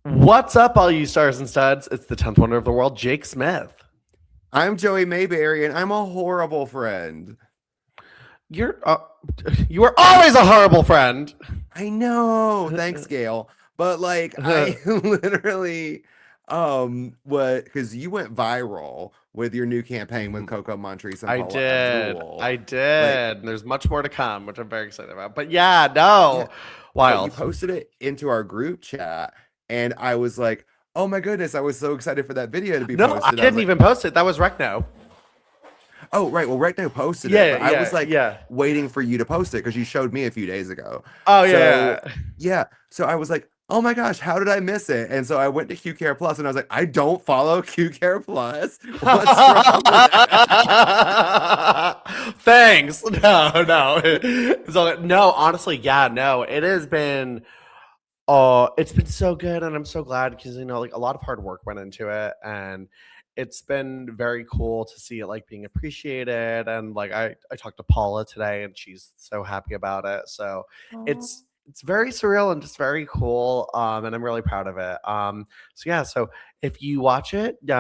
What's up, all you stars and studs? It's the 10th wonder of the world, Jake Smith. I'm Joey Mayberry, and I'm a horrible friend. You're you are always a horrible friend. I know. Thanks, Gail. But like, I literally, what? Because you went viral with your new campaign with Coco Montrese and I Paula did. Abdul. I Like, did. And there's much more to come, which I'm very excited about. But yeah, yeah. no. But you Wild. posted it into our group chat, and I was like, oh my goodness, I was so excited for that video to be No, I posted. I was didn't like, even post it. That was Recno. oh, right. Well, right now posted it, Yeah, but I yeah, was like yeah. waiting for you to post it because you showed me a few days ago. Oh, So, yeah. yeah. So I was like, oh my gosh, how did I miss it? And so I went to Q Care Plus and I was like, I don't follow Q Care Plus. What's wrong with that? Thanks. No. No, honestly, yeah, no. It has been it's been so good, and I'm so glad because like a lot of hard work went into it, and it's been very cool to see it like being appreciated. And like I talked to Paula today, and she's so happy about it. So Aw. it's very surreal and just very cool. And I'm really proud of it. So yeah, so if you watch it, give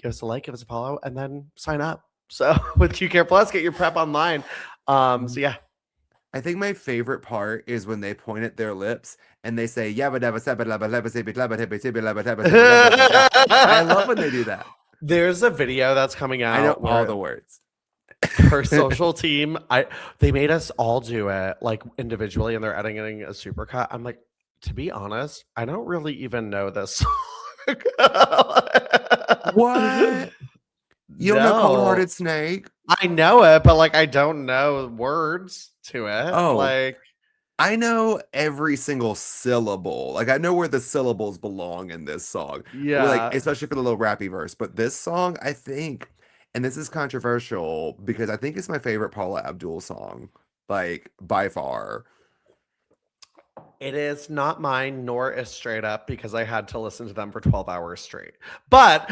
us a like, give us a follow, and then sign up. So with Q Care Plus, get your prep online. So yeah. I think my favorite part is when they point at their lips and they say, "Yabba dabba sabba labba labba sibby labba tibby tibby labba dabba sibby labba da da." I love when they do that. There's a video that's coming I know out all where the words. her social team, they made us all do it like individually, and they're editing a supercut. I'm like, to be honest, I don't really even know this song. What? You don't know Cold No, Hearted Snake? I know it, but like I don't know words to it. Oh, Like, I know every single syllable. Like I know where the syllables belong in this song. Like yeah, especially for the little rappy verse. But this song, I think, and this is controversial because I think it's my favorite Paula Abdul song, like by far. it is not mine, nor is Straight Up because I had to listen to them for 12 hours straight. But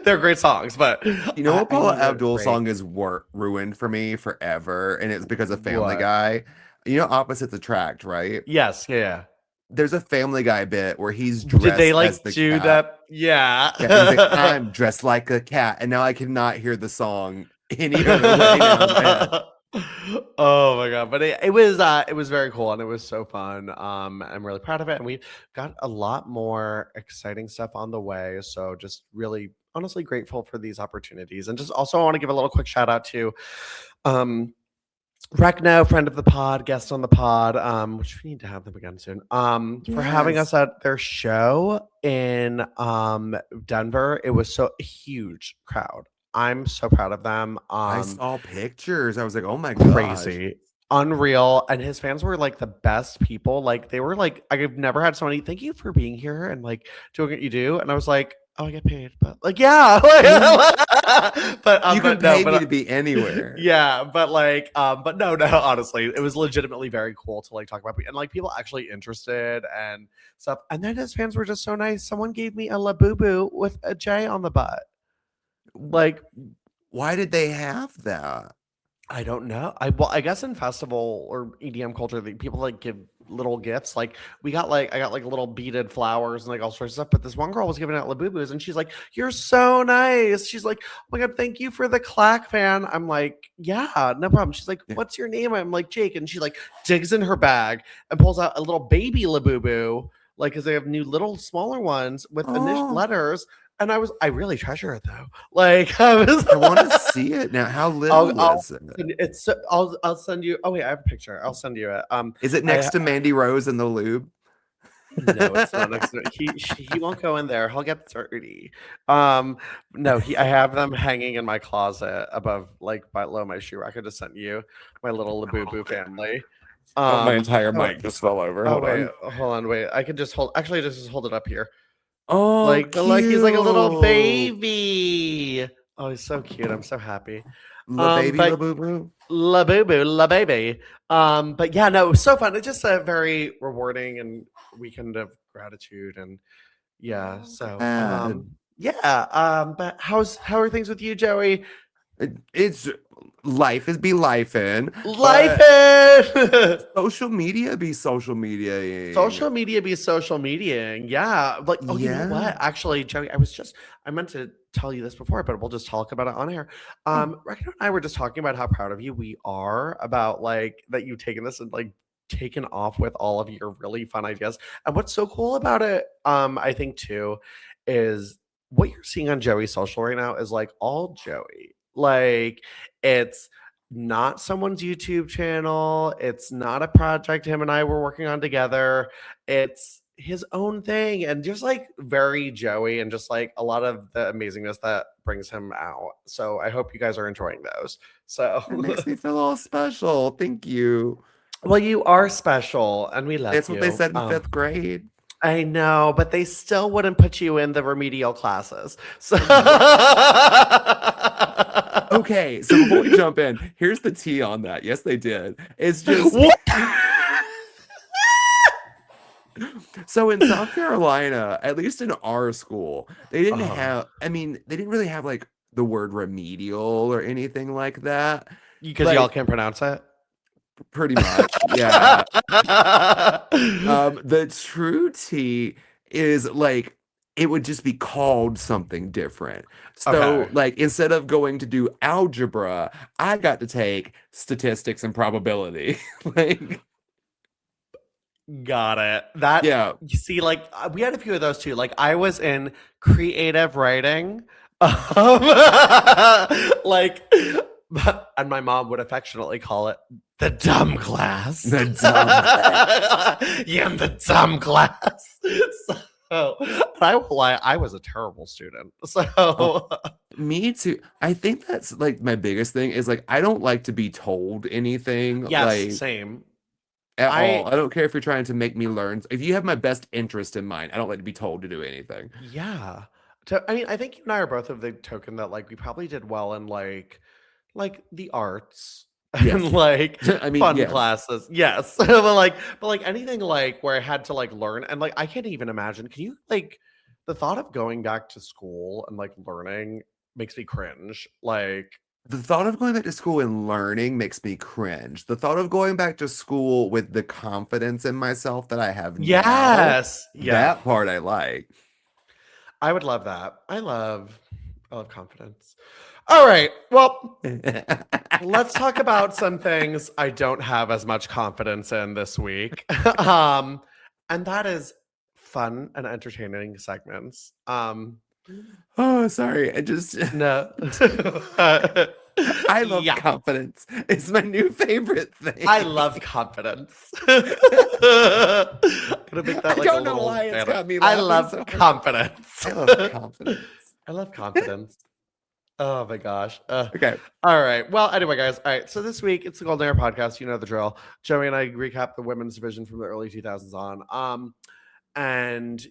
they're great songs. But You know what I Paula need a Abdul break. song is ruined for me forever, and it's because of Family What? Guy. You know, Opposites Attract, right? Yes, yeah. There's a Family Guy bit where he's Did they dressed as like the do cat. that? Yeah. Yeah, and he's like, I'm dressed like a cat, and now I cannot hear the song any other way now in my head. Oh my god! But it was very cool, and it was so fun. I'm really proud of it, and we got a lot more exciting stuff on the way. So just really honestly grateful for these opportunities, and just also I want to give a little quick shout out to um Recno, friend of the pod, guest on the pod, which we need to have them again soon. For having Yes. us at their show in Denver. It was so a huge crowd. I'm so proud of them. I saw pictures. I was like, oh my gosh. Crazy, unreal. And his fans were like the best people. Like they were like, I've never had somebody thank you for being here and like doing what you do. And I was like, oh, I get paid, but like, yeah, Yeah. You can but no, pay but me to be anywhere. yeah, but like, but no, honestly, it was legitimately very cool to like talk about and like people actually interested and stuff. And then his fans were just so nice. Someone gave me a labubu with a J on the butt. Like, Why did they have that? I don't know. I guess in festival or EDM culture, people like give little gifts. Like I got like little beaded flowers and like all sorts of stuff. But this one girl was giving out labubus, and she's like, "You're so nice." She's like, "Oh my god, thank you for the clack fan." I'm like, "Yeah, no problem." She's like, Yeah. "What's your name?" I'm like, "Jake," and she like digs in her bag and pulls out a little baby labubu, like because they have new little smaller ones with initial Oh, letters. And I really treasure it though. Like I was I want to see it now. How little I'll is it? I'll send you. Oh wait, I have a picture. I'll send you it. Is it I next to Mandy Rose in the lube? No, it's not next. He won't go in there. He'll get dirty. No, I have them hanging in my closet above, like below my shoe rack. I just sent you my little Labubu family. Oh, my entire Oh, mic just fell over. oh Hold wait, on. hold on, wait. I could just hold. Actually, just hold it up here. Oh, Like he's like a little cute. baby. Oh, he's so cute. I'm so happy. La baby, la But boo boo. La boo boo, la baby. But yeah, no, it was so fun. It's just a very rewarding and weekend of gratitude and yeah. Oh, So glad. yeah. But how are things with you, Joey? It's life is be life in, Life but is social media be social mediaing. social media be social mediaing. Yeah. Like, oh, you know Yeah. what? Actually, Joey, I meant to tell you this before, but we'll just talk about it on air. Oh, Reckon and I were just talking about how proud of you we are about like that you've taken this and like taken off with all of your really fun ideas. And what's so cool about it, I think too, is what you're seeing on Joey's social right now is like all Joey. Like it's not someone's YouTube channel. It's not a project him and I were working on together. It's his own thing and just like very Joey and just like a lot of the amazingness that brings him out. So I hope you guys are enjoying those. So, that makes me feel all special. Thank you. well, you are special and we love That's what they you. said in fifth grade. I know, but they still wouldn't put you in the remedial classes. So, Okay, so before we jump in, here's the tea on that. Yes, they did. It's just what? so in South Carolina, at least in our school, they didn't Oh, have, I mean, they didn't really have like the word remedial or anything like that. because y'all Like can't pronounce it. pretty much, yeah. The true tea is like it would just be called something different. So, Okay, like, instead of going to do algebra, I got to take statistics and probability. Like, got it. That yeah. you see, like we had a few of those too. Like I was in creative writing, like, and my mom would affectionately call it the dumb class. The dumb class. Yeah, the dumb class. So, I will lie, I was a terrible student. So, Me too. I think that's like my biggest thing is like I don't like to be told anything yes, like same. at I all. I don't care if you're trying to make me learn. If you have my best interest in mind, I don't like to be told to do anything. Yeah. So, I mean, I think you and I are both of the token that like we probably did well in like the arts Yes. and like I mean, fun yes. classes. Yes. But like anything like where I had to like learn and like I can't even imagine. Can you like the thought of going back to school and like learning makes me cringe. Like The thought of going back to school and learning makes me cringe. The thought of going back to school with the confidence in myself that I have now, yes. Yeah. that part I like. I would love that. I love confidence. All right. Well, let's talk about some things I don't have as much confidence in this week. And that is fun and entertaining segments. Oh, sorry. I just No. I love Yeah, confidence. It's my new favorite thing. I love confidence. I'm gonna make that I like a don't know little why it's banner. got me I laughing love so hard. confidence. I love confidence. I love confidence. Oh my gosh. Okay. All right. Well, anyway, guys. All right. So this week it's the Golden Era podcast. You know the drill. Joey and I recap the women's division from the early 2000s on. And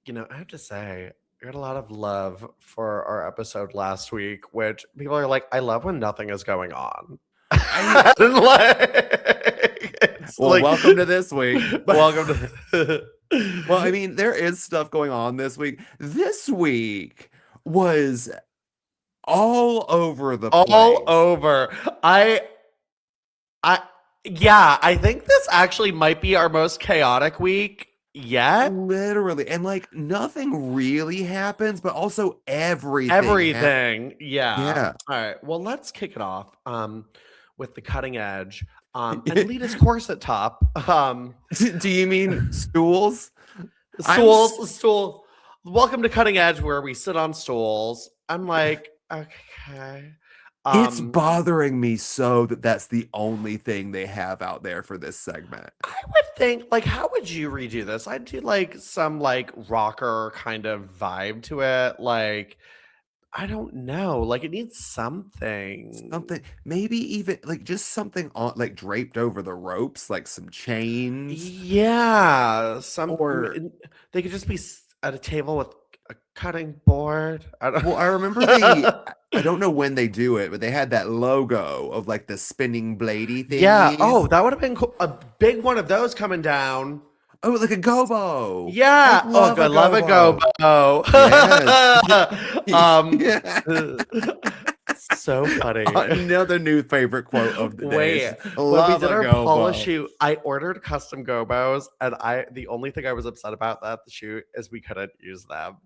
I have to say, I got a lot of love for our episode last week, which people are like, I love when nothing is going on. I And, like, it's well, like, welcome to this week. welcome to. Well, I mean, there is stuff going on this week. This week was all over the all place. over. Yeah, I think this actually might be our most chaotic week yet. Literally. And like nothing really happens, but also everything. Everything. Yeah. Yeah. All right. Well, let's kick it off with the cutting edge. And lead us corset top. Do you mean stools? Stools. Welcome to Cutting Edge, where we sit on stools. I'm like, okay. It's bothering me so that that's the only thing they have out there for this segment. I would think, like, how would you redo this? I'd do like some like rocker kind of vibe to it. Like, I don't know. Like, it needs something. Something, maybe even like just something on like draped over the ropes, like some chains. Yeah. Or They could just be at a table with a cutting board. well, I remember I don't know when they do it, but they had that logo of like the spinning bladey thing. Yeah. Oh, that would have been cool. A big one of those coming down. Oh, like a gobo. Yeah. I love a gobo. Yes. Yeah. so funny. Another new favorite quote of the day. Wait, when we Love did a our Paula gobo. shoot, I ordered custom gobos, and the only thing I was upset about that the shoot is we couldn't use them.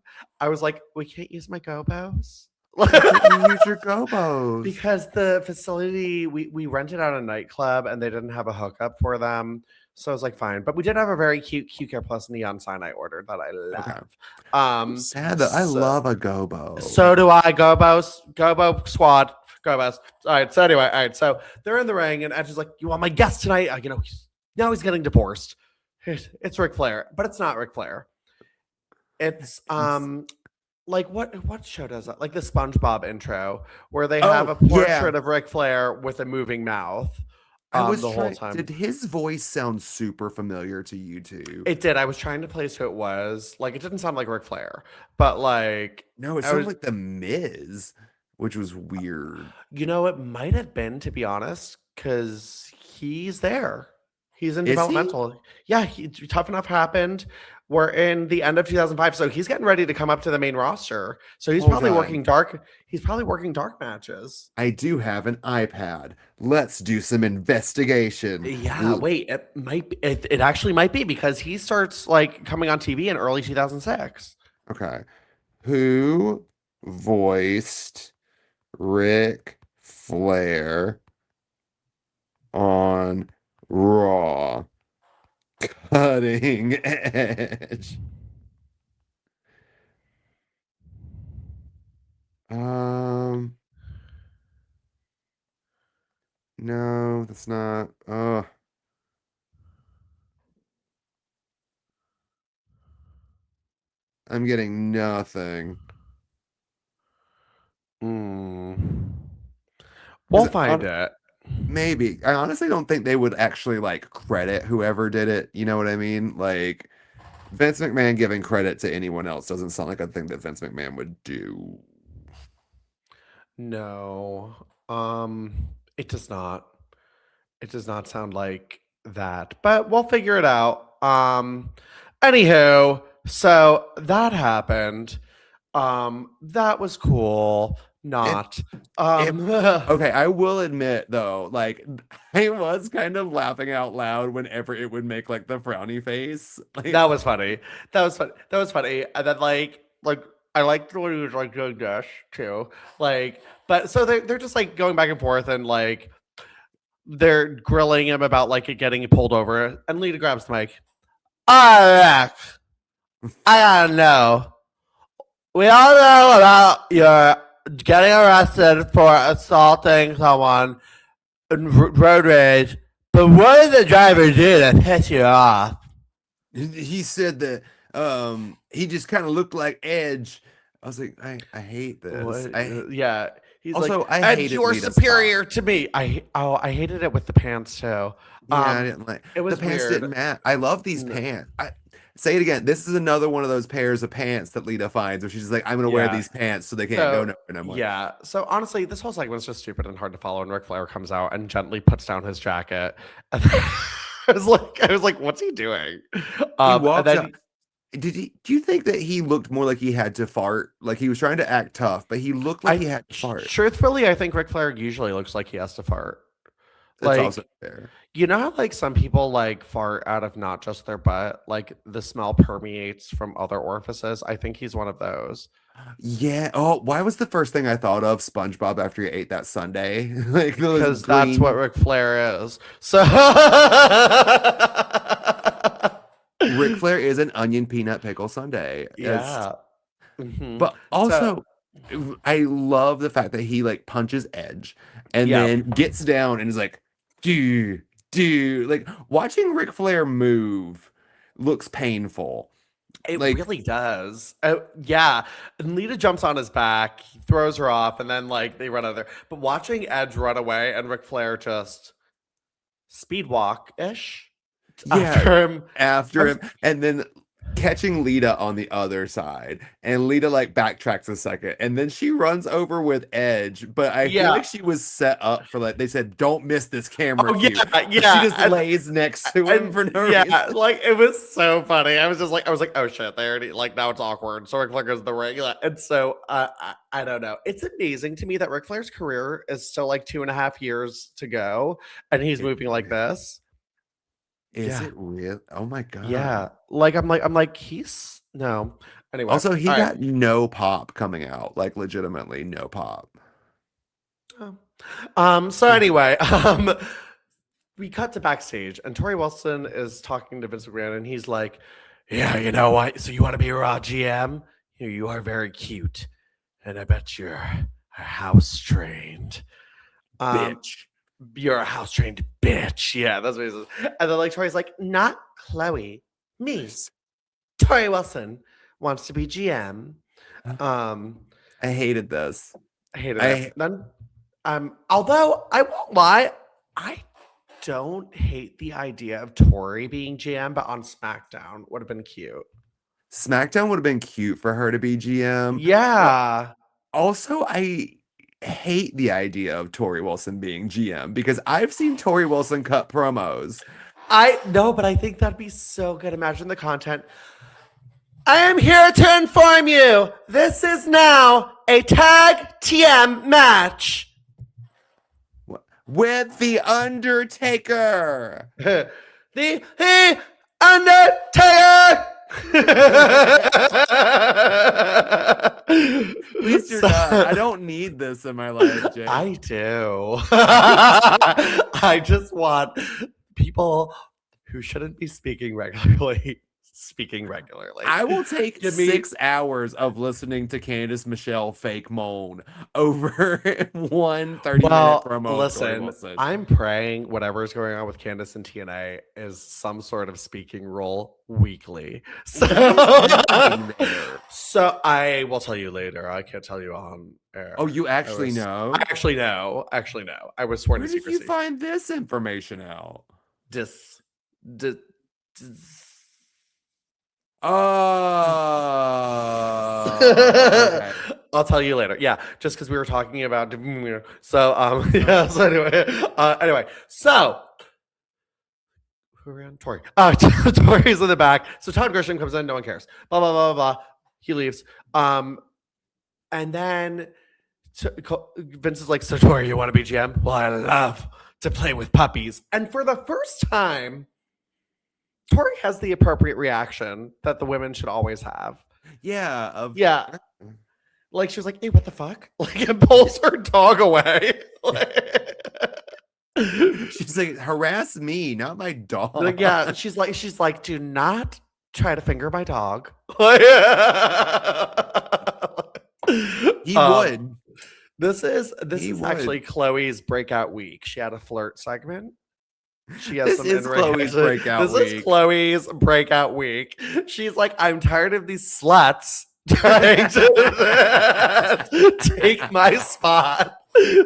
I was like, we can't use my gobos. Why couldn't you use your gobos? Because the facility we rented out a nightclub and they didn't have a hookup for them. So I was like, fine. But we did have a very cute QCare Plus neon sign I ordered that I love. I'm sad that I love a gobo. So do I. Gobo squad. Gobos. All right. So anyway, all right. So they're in the ring and Edge is like, you want my guest tonight? Now he's getting divorced. It's Ric Flair, but it's not Ric Flair. It's like what show does that? Like the SpongeBob intro where they have a portrait of Ric Flair with a moving mouth. Whole time. Did his voice sound super familiar to you too? It did. I was trying to place who it was. Like it didn't sound like Ric Flair, but like no, it sounded like the Miz, which was weird. It might have been, to be honest, because he's there. He's in developmental. Yeah, Tough Enough happened. We're in the end of 2005, so he's getting ready to come up to the main roster. So he's probably working dark. He's probably working dark matches. I do have an iPad. Let's do some investigation. Yeah, wait. It might. It actually might be because he starts like coming on TV in early 2006. Okay, who voiced Ric Flair on Raw? Cutting Edge. No, that's not. I'm getting nothing. We'll find it. Maybe. I honestly don't think they would actually like credit whoever did it. You know what I mean? Like Vince McMahon giving credit to anyone else doesn't sound like a thing that Vince McMahon would do. No. It does not. It does not sound like that. But we'll figure it out. Anywho, so that happened. That was cool. Not. Okay, I will admit though, like I was kind of laughing out loud whenever it would make like the frowny face. Like, that was funny. That was funny. And then like I liked the way he was like doing this too. Like, but so they're just like going back and forth and like they're grilling him about like it getting pulled over. And Lita grabs the mic. Rick, I gotta know. We all know about your getting arrested for assaulting someone in road rage, but what did the driver do that pissed you off? He said that he just kind of looked like Edge. I was like, I hate this. Yeah. He's also, like, I hated you're Lita's superior to me. I hated it with the pants too. Yeah, I didn't like it. Was the pants weird. didn't match. I love these pants. Say it again. This is another one of those pairs of pants that Lita finds where she's just like, I'm gonna wear these pants so they can't go nowhere. And I'm like, yeah. So honestly, this whole segment's just stupid and hard to follow. And Ric Flair comes out and gently puts down his jacket. And I was like, what's he doing? He walks up. Do you think that he looked more like he had to fart? Like he was trying to act tough, but he looked like he had to fart. Truthfully, I think Ric Flair usually looks like he has to fart. That's also fair. You know how like some people like fart out of not just their butt, like the smell permeates from other orifices. I think he's one of those. Yeah. Oh, why was the first thing I thought of SpongeBob after he ate that sundae? Like because that's what Ric Flair is. So Ric Flair is an onion peanut pickle sundae. Yeah. But also I love the fact that he like punches Edge and then gets down and is like, dude. Like watching Ric Flair move looks painful. It really does. Yeah. And Lita jumps on his back, he throws her off, and then like they run out of there. But watching Edge run away and Ric Flair just speed walk-ish after him. And then catching Lita on the other side, and Lita like backtracks a second, and then she runs over with Edge. But I feel Yeah. like she was set up for like they said, don't miss this camera Oh cue. yeah, So she yeah. just lays next to him And for no yeah, reason. like it was so funny. I was like, oh shit, they already like now it's awkward. So Ric Flair goes to the ring, and so I don't know. It's amazing to me that Ric Flair's career is still like 2.5 years to go, and he's moving like this. Is Yeah, it real? Oh my god. yeah. Like I'm like he's no. Anyway, Also, he all right. got no pop coming out, like legitimately no pop. So anyway, we cut to backstage, and Torrie Wilson is talking to Vince McMahon, and he's like, "Yeah, you know what? So you want to be a Raw GM? You are very cute, and I bet you're a house trained, Bitch. you're a house trained bitch." Yeah, that's what he says. And then like Tori's like, "Not Chloe, me, Torrie Wilson wants to be GM." I hated this. I hated it. Then, although I won't lie, I don't hate the idea of Torrie being GM, but on SmackDown would have been cute. SmackDown would have been cute for her to be GM. Yeah. Also, I hate the idea of Torrie Wilson being GM because I've seen Torrie Wilson cut promos. I know, but I think that'd be so good. Imagine the content. I am here to inform you. This is now a tag TM match with The Undertaker. the Undertaker. Please do not. I don't need this in my life, Jay. I do. I just want people who shouldn't be speaking regularly. I will take 6 hours of listening to Candice Michelle fake moan over one 30-minute promo. Listen, I'm praying whatever is going on with Candice and TNA is some sort of speaking role weekly. So, so I will tell you later. I can't tell you on air. Oh, you actually know? I actually know. Actually know. I was sworn to secrecy. Where did you find this information out? Oh, okay. I'll tell you later. Yeah, just because we were talking about so yeah. So anyway, so who are we on? Torrie. Torrie's in the back. So Todd Grisham comes in. No one cares. Blah blah blah blah blah. He leaves. And then Vince is like, "So Torrie, you want to be GM? Well, I love to play with puppies." And for the first time, Torrie has the appropriate reaction that the women should always have. Yeah. Yeah. Like she was like, "Hey, what the fuck?" Like it pulls her dog away. She's like, "Harass me, not my dog." Like, yeah. She's like, "Do not try to finger my dog." He would. This is actually Chloe's breakout week. She had a flirt segment. She has this is Chloe's breakout week. This is Chloe's breakout week. She's like, "I'm tired of these sluts trying to take my spot."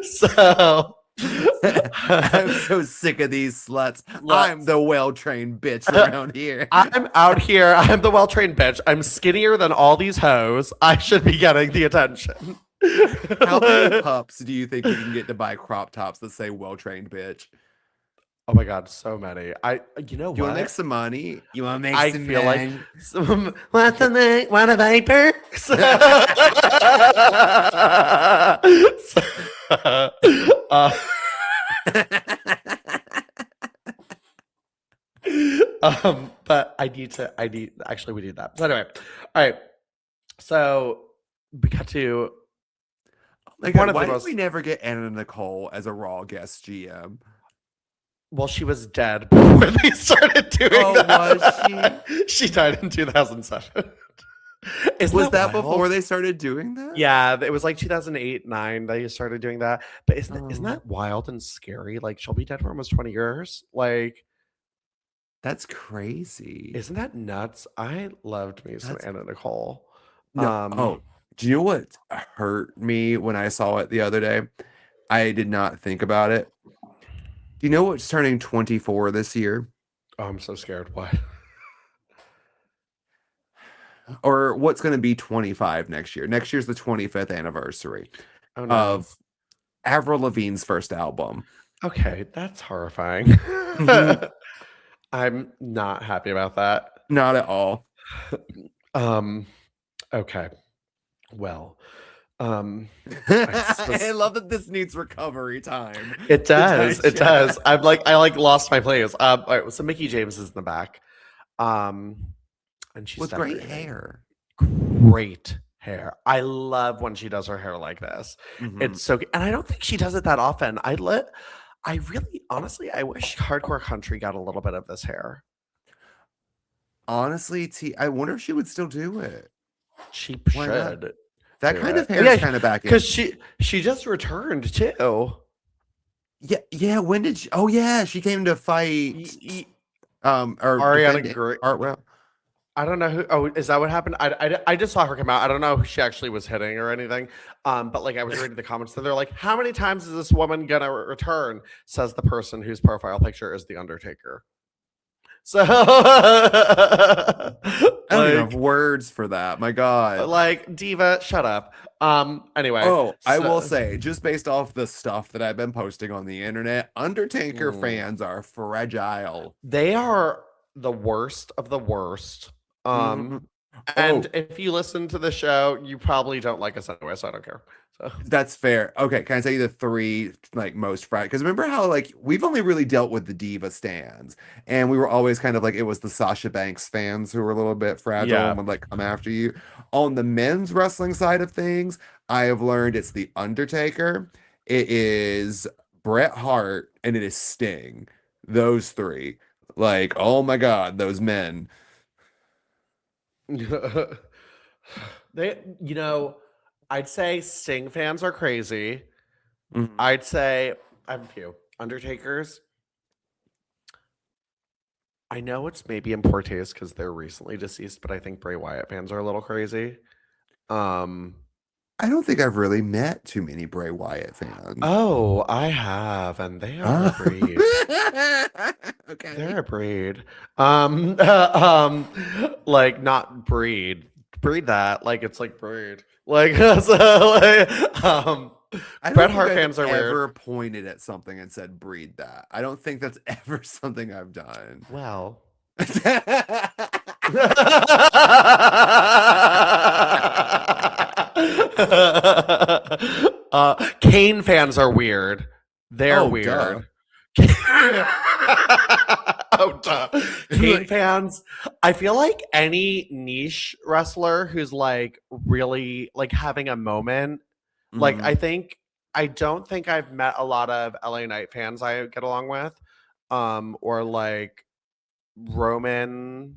So I'm so sick of these sluts. I'm the well-trained bitch around here. I'm out here. I'm the well-trained bitch. I'm skinnier than all these hoes. I should be getting the attention. How many pups do you think you can get to buy crop tops that say well-trained bitch? Oh my god, so many. You know what? You want to make some money? You want to make I some feel money? like some want a viper? But I need actually we need that. So anyway, all right. So we got to why did we never get Anna Nicole as a Raw guest GM? Well, she was dead before they started doing that. Was she? She died in 2007. Was that before they started doing that? Yeah, it was like 2008, 9 they started doing that. But isn't that wild and scary? Like she'll be dead for almost 20 years. Like that's crazy. Isn't that nuts? I loved me some Anna Nicole. No. Do you know what hurt me when I saw it the other day? I did not think about it. Do you know what's turning 24 this year? Oh, I'm so scared. What? or what's going to be 25 next year. Next year's the 25th anniversary Oh no. of Avril Lavigne's first album. Okay, that's horrifying. Mhm. I'm not happy about that. Not at all. Um, okay. Well, it's I just love that this needs recovery time it to does. It does. digest. I like lost my place. All right, so Mickie James is in the back. And she's With great decorating. hair. Great hair. I love when she does her hair like this. Mhm. It's so good. And I don't think she does it that often. I really honestly I wish hardcore country got a little bit of this hair. Honestly, I wonder if she would still do it. She Why not? should That do kind it. of hair is kind of back in. Because she just returned too. Yeah. When did she? Oh yeah, she came to fight. Or Ariana defend Grande. Artwell. I don't know who. Oh, is that what happened? I just saw her come out. I don't know who she actually was hitting or anything. But like I was reading the comments, and they're like, "How many times is this woman gonna return?" Says the person whose profile picture is the Undertaker. So, I don't even have like, words for that. My God. like diva, shut up. Anyway, Oh, I will so say, just based off the stuff that I've been posting on the internet, Undertaker fans are fragile. they are the worst of the worst. Mhm. And Oh, if you listen to the show, you probably don't like us anyway, so I don't care. So that's fair. Okay, can I tell you the three like most fragile? Because remember how like we've only really dealt with the diva stands, and we were always kind of like it was the Sasha Banks fans who were a little bit fragile and yeah. would like come after you. On the men's wrestling side of things, I have learned it's the Undertaker, it is Bret Hart, and it is Sting. Those three. Like, oh my God, those men. They, I'd say Sting fans are crazy. Mhm. I'd say I have a few Undertakers. I know it's maybe in poor taste because they're recently deceased, but I think Bray Wyatt fans are a little crazy. Um, I don't think I've really met too many Bray Wyatt fans. oh, I have, and they are a Ah. breed. Okay. They're a breed. Like not breed that like it's like breed. Like so, I Bret don't think Hart I've fans are weird. ever pointed at something and said breed that. I don't think that's ever something I've done. Well, Kane fans are weird. They're Oh, duh. weird. Oh, duh. Kane Like, fans. I feel like any niche wrestler who's like really like having a moment. Like mhm. I don't think I've met a lot of LA Knight fans I get along with, or like Roman.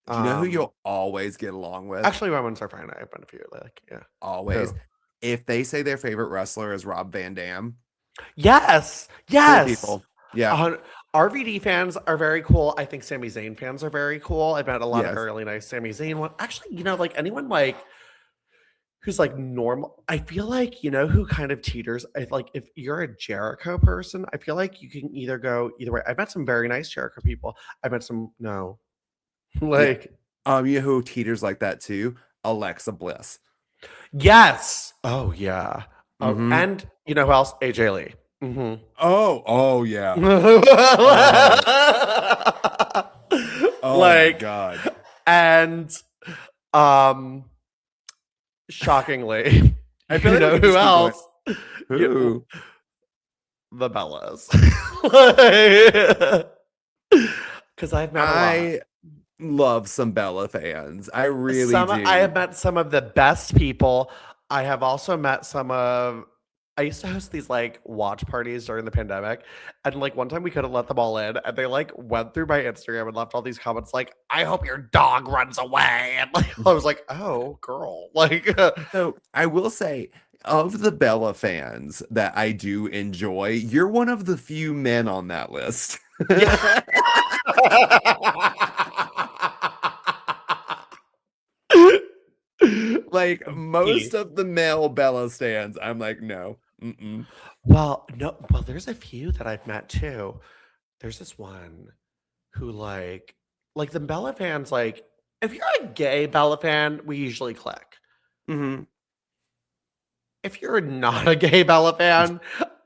Do you know who Um, you'll always get along with? Actually, Romans are fine. I've been a few. Like, yeah. Always. Who? If they say their favorite wrestler is Rob Van Dam, Yes, cool yes. people. Yeah. RVD fans are very cool. I think Sami Zayn fans are very cool. I've met a lot of Yes. really nice Sami Zayn one. Actually, like anyone like who's like normal. I feel like who kind of teeters. I like if you're a Jericho person, I feel like you can either go either way. I've met some very nice Jericho people. I've met some no, Yeah. like You know who teeters like that too? Alexa Bliss. yes. Oh yeah. Oh, Mm-hmm. and you know who else? AJ Lee. Mm-hmm. Oh yeah. Oh, oh my Like, God. and um shockingly, I feel you like we know could who just keep going. else? Who? The Bellas. Because I've met a lot. I love some Bella fans. I really I do. have met some of the best people. I have also met some of I used to host these like watch parties during the pandemic. And like one time we couldn't let them all in. And they like went through my Instagram and left all these comments like, I hope your dog runs away. And like I was like, oh girl. Like So I will say, of the Bella fans that I do enjoy, you're one of the few men on that list. yeah. Like most Me. of the male Bella stands, I'm like, no. Mm-mm. Well, no, well, there's a few that I've met too. There's this one who like the Bella fans like if you're a gay Bella fan, we usually click. Mm-hmm. If you're not a gay Bella fan,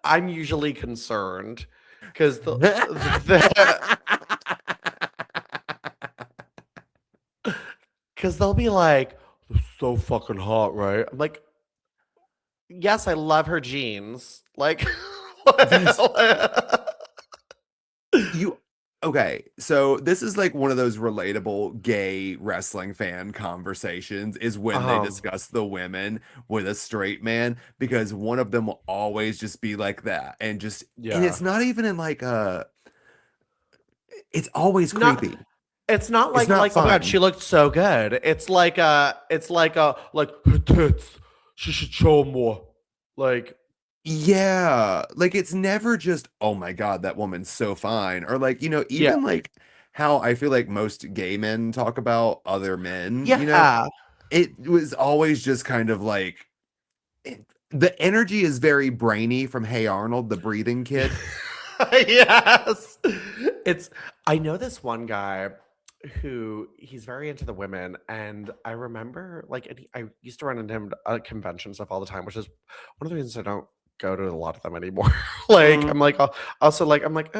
I'm usually concerned because because they'll be like, "This is so fucking hot, right?" I'm like, yes, I love her jeans. Like, Yes. Okay, so this is like one of those relatable gay wrestling fan conversations is when they discuss the women with a straight man because one of them will always just be like that and yeah. it's not even in like it's always Not creepy. it's not It's not oh my god, she fun. looked so good. Like her tits. She should show more. Like Yeah, like it's never just, oh my God, that woman's so fine. Or like, yeah. even like how I feel like most gay men talk about other men, Yeah. it was always just kind of like the energy is very brainy from Hey Arnold, the breathing kid. Yes. It's I know this one guy who he's very into the women, and I remember I used to run into him at convention stuff all the time, which is one of the reasons I don't go to a lot of them anymore. Like I'm Mhm. like also like I'm like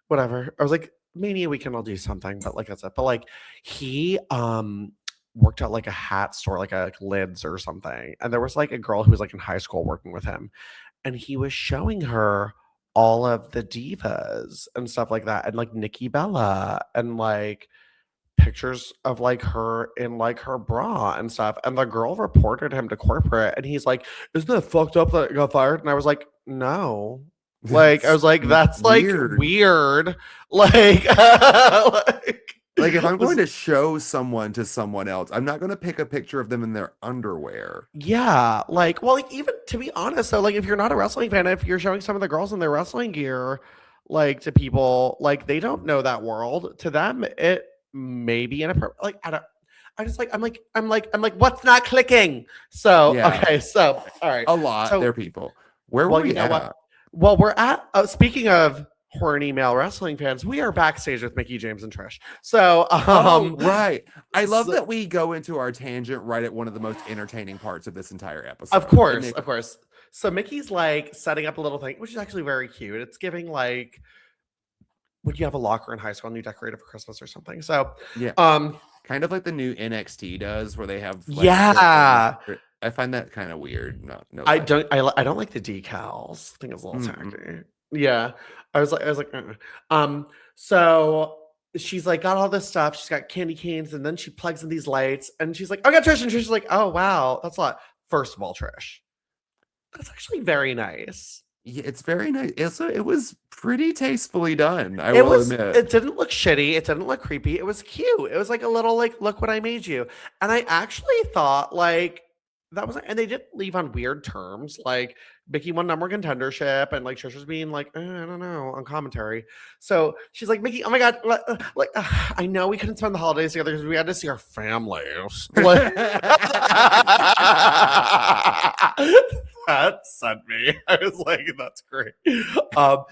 whatever. I was like maybe a weekend I'll do something, but like that's it. But like he worked at like a hat store, like a lids or something, and there was like a girl who was like in high school working with him, and he was showing her all of the divas and stuff like that, and like Nikki Bella, and like pictures of like her in like her bra and stuff. And the girl reported him to corporate, and he's like, "Isn't that fucked up that I got fired?" And I was like, "No." Like I That's was like, "That's like weird. weird." Like, Like if I'm going was to show someone to someone else, I'm not going to pick a picture of them in their underwear. yeah, like, well, like, even to be honest, though, like, if you're not a wrestling fan, if you're showing some of the girls in their wrestling gear, like, to people, like, they don't know that world. To them, it may be inappropriate. Like, I don't, I just like, I'm like, what's not clicking? So, Yeah, okay, so, all right. a lot. So, They're people. Where were well, you we know what? at? Well, we're at, speaking of horny male wrestling fans, we are backstage with Mickie James and Trish. So, Oh, right. I love so that we go into our tangent right at one of the most entertaining parts of this entire of episode. It course, makes of course. So Mickey's like setting up a little thing, which is actually very cute. It's giving like would you have a locker in high school and you decorate it for Christmas or something. So, yeah, um, kind of like the new NXT does, where they have like their own yeah, locker. I find that kind of weird. No I lie. don't, I don't like the decals. I think it's a little Mm-mm. tacky. Yeah, I was like, so she's like got all this stuff. She's got candy canes, and then she plugs in these lights, and she's like, "I got Trish," and Trish's like, "Oh wow, that's a lot." First of all, Trish, that's actually very nice. Yeah, it's very nice. It was pretty tastefully done, I will admit. It didn't look shitty, it didn't look creepy, it was cute. It was like a little like, "Look what I made you." And I actually thought like that was and they didn't leave on weird terms, like Mickey won number one contendership and like Trish was being like, I don't know," on commentary. So she's like, "Mickey, oh my god, I know we couldn't spend the holidays together because we had to see our families." Like that sent me. I was like, "That's great." Um,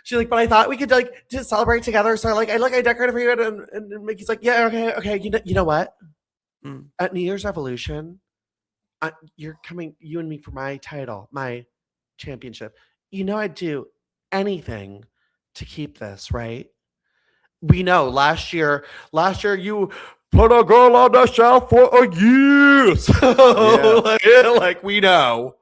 She's like, "But I thought we could like just celebrate together." So I decorated for you, and Mickey's like, "Yeah, okay, okay." You know what? Mm. At New Year's Revolution, you're coming, you and me, for my title, my championship. You know, I'd do anything to keep this, right? We know last year you put a girl on the shelf for a year. Yeah, So like we know.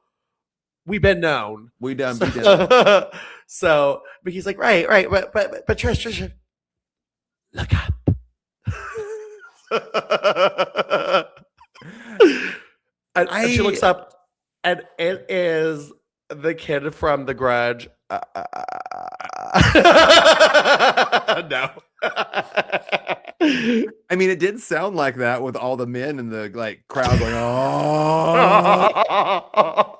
We've been known. we done be done. So, but he's like, right, but Trish, look up. And she looks I up, and it is the kid from The Grudge. No. I mean, it did sound like that with all the men in the like crowd going, "Oh."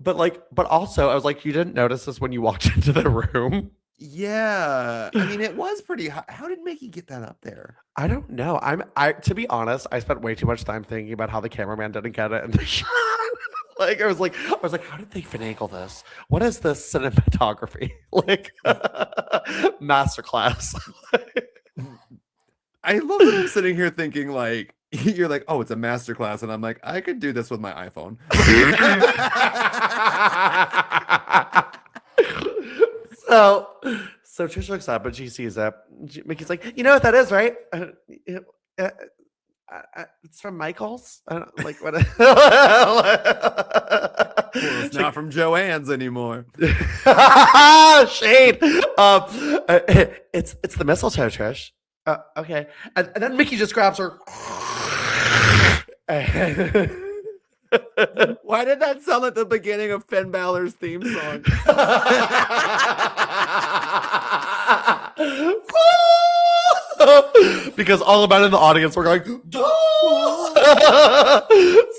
But also, I was like, you didn't notice this when you walked into the room? Yeah. I mean, it was pretty hot. How did Mickey get that up there? I don't know. I to be honest, I spent way too much time thinking about how the cameraman didn't get it in the shot. Like I was like, how did they finagle this? What is this cinematography? Like masterclass. I love that I'm sitting here thinking like you're like, oh, it's a masterclass, and I'm like, I could do this with my iPhone. so Trish looks up and she sees it. Mickey's like, you know what that is, right? Uh, it's from Michael's. I don't like what. Well, it's not from Joanne's anymore. Shade. It's the mistletoe, Trish. Okay, and then Mickie just grabs her. Why did that sound like the beginning of Finn Balor's theme song? Because all about in the audience were going,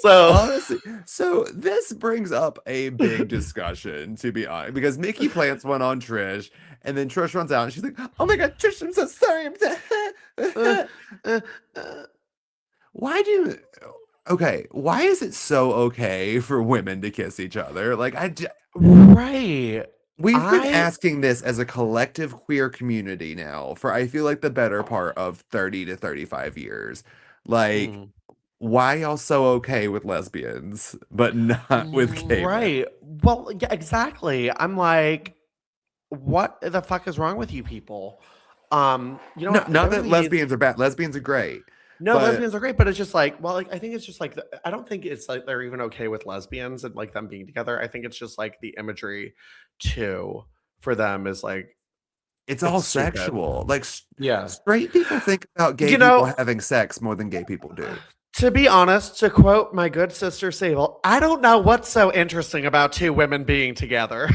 so honestly, so this brings up a big discussion, to be honest, because Mickie plants one on Trish, and then Trish runs out and she's like, oh my god, Trish, I'm so sorry. Why is it so okay for women to kiss each other? Like, right. We've been asking this as a collective queer community now for, I feel like, the better part of 30 to 35 years. Like, why y'all so okay with lesbians, but not with gay right men? Well, yeah, exactly. I'm like, what the fuck is wrong with you people? You know, not that lesbians are bad. Lesbians are great. No, lesbians are great, but it's just like, well, like, I think it's just like, I don't think it's like they're even okay with lesbians and like them being together. I think it's just like the imagery too for them is like, it's all stupid. Sexual. Like, yeah, straight people think about gay people having sex more than gay people do. To be honest, to quote my good sister Sable, I don't know what's so interesting about two women being together.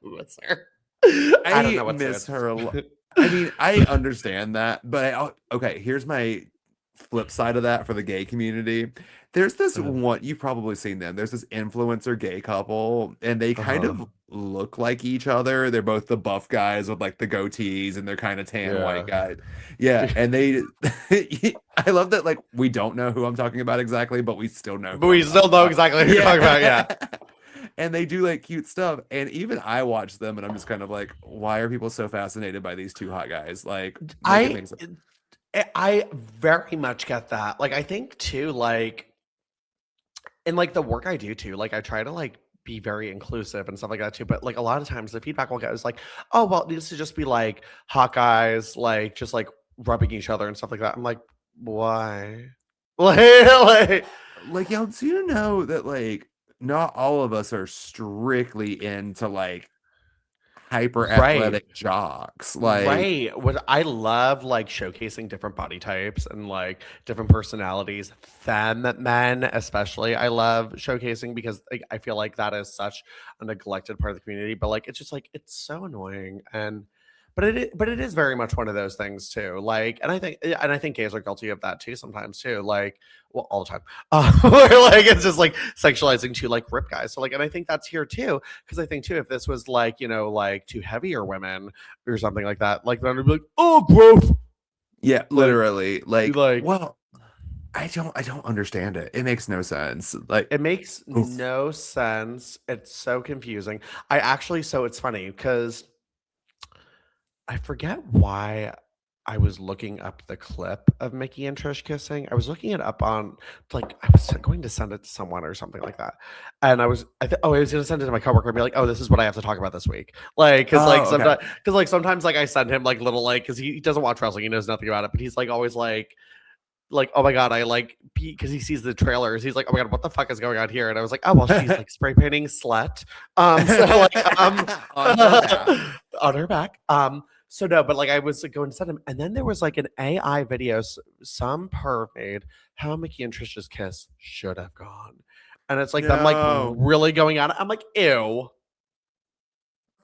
What's her? I don't know what's miss her a lot. I mean, I understand that, but okay, here's my flip side of that for the gay community. There's this one, you've probably seen them. There's this influencer gay couple, and they kind of look like each other. They're both the buff guys with like the goatees, and they're kind of tan white guys. Yeah, and they I love that, like, we don't know who I'm talking about exactly, but we still know. But we still know exactly who you're talking about, yeah. And they do like cute stuff, and even I watch them and I'm just kind of like, why are people so fascinated by these two hot guys? Like, I very much get that. Like, I think too, like, in like the work I do too, like I try to like be very inclusive and stuff like that too. But like a lot of times the feedback we'll get is like, oh, well, it needs to just be like hot guys, like just like rubbing each other and stuff like that. I'm like, why? Like y'all do know that like not all of us are strictly into like hyper athletic jocks. Like, what I love, like showcasing different body types and like different personalities, femme men especially. I love showcasing because like, I feel like that is such a neglected part of the community. But like it's just like it's so annoying but it is very much one of those things too. Like, and I think gays are guilty of that too sometimes too. Like, well, all the time. Like it's just like sexualizing two like rip guys. So like, and I think that's here too, because I think too, if this was like, you know, like two heavier women or something like that, like then I'd be like, oh, gross. Yeah, literally. Like well, I don't understand it. It makes no sense. Like, it makes no sense. It's so confusing. So it's funny because I forget why I was looking up the clip of Mickie and Trish kissing. I was looking it up on, like, I was going to send it to someone or something like that. And I was going to send it to my coworker and be like, oh, this is what I have to talk about this week. Like, because sometimes like I send him like little, like, because he doesn't watch wrestling. He knows nothing about it, but he's like always like, oh my god, I like, because he sees the trailers, he's like, oh my god, what the fuck is going on here? And I was like, oh well, she's like spray painting slut, so like on her back. So no, but like I was like, going to send him, and then there was like an AI video some perv made how Mickie and Trish's kiss should have gone, and it's like them like really going on. I'm like, ew.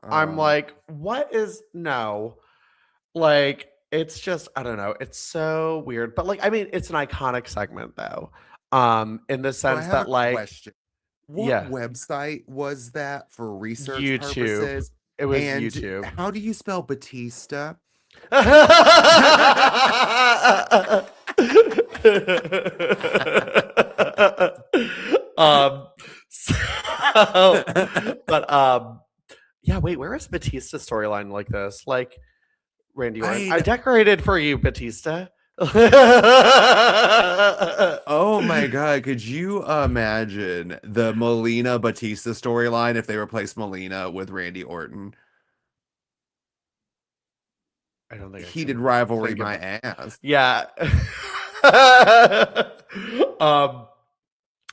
I'm like, what is like. It's just, I don't know. It's so weird. But like, I mean, it's an iconic segment though. In the sense that like, what website was that for research YouTube purposes? It was YouTube. How do you spell Batista? um, so, but yeah. Wait, where is Batista's storyline like this? Like Randy Orton, I decorated for you, Batista. Oh my God. Could you imagine the Melina Batista storyline if they replaced Melina with Randy Orton? I don't think I Heated can rivalry think of my it. ass. Yeah. um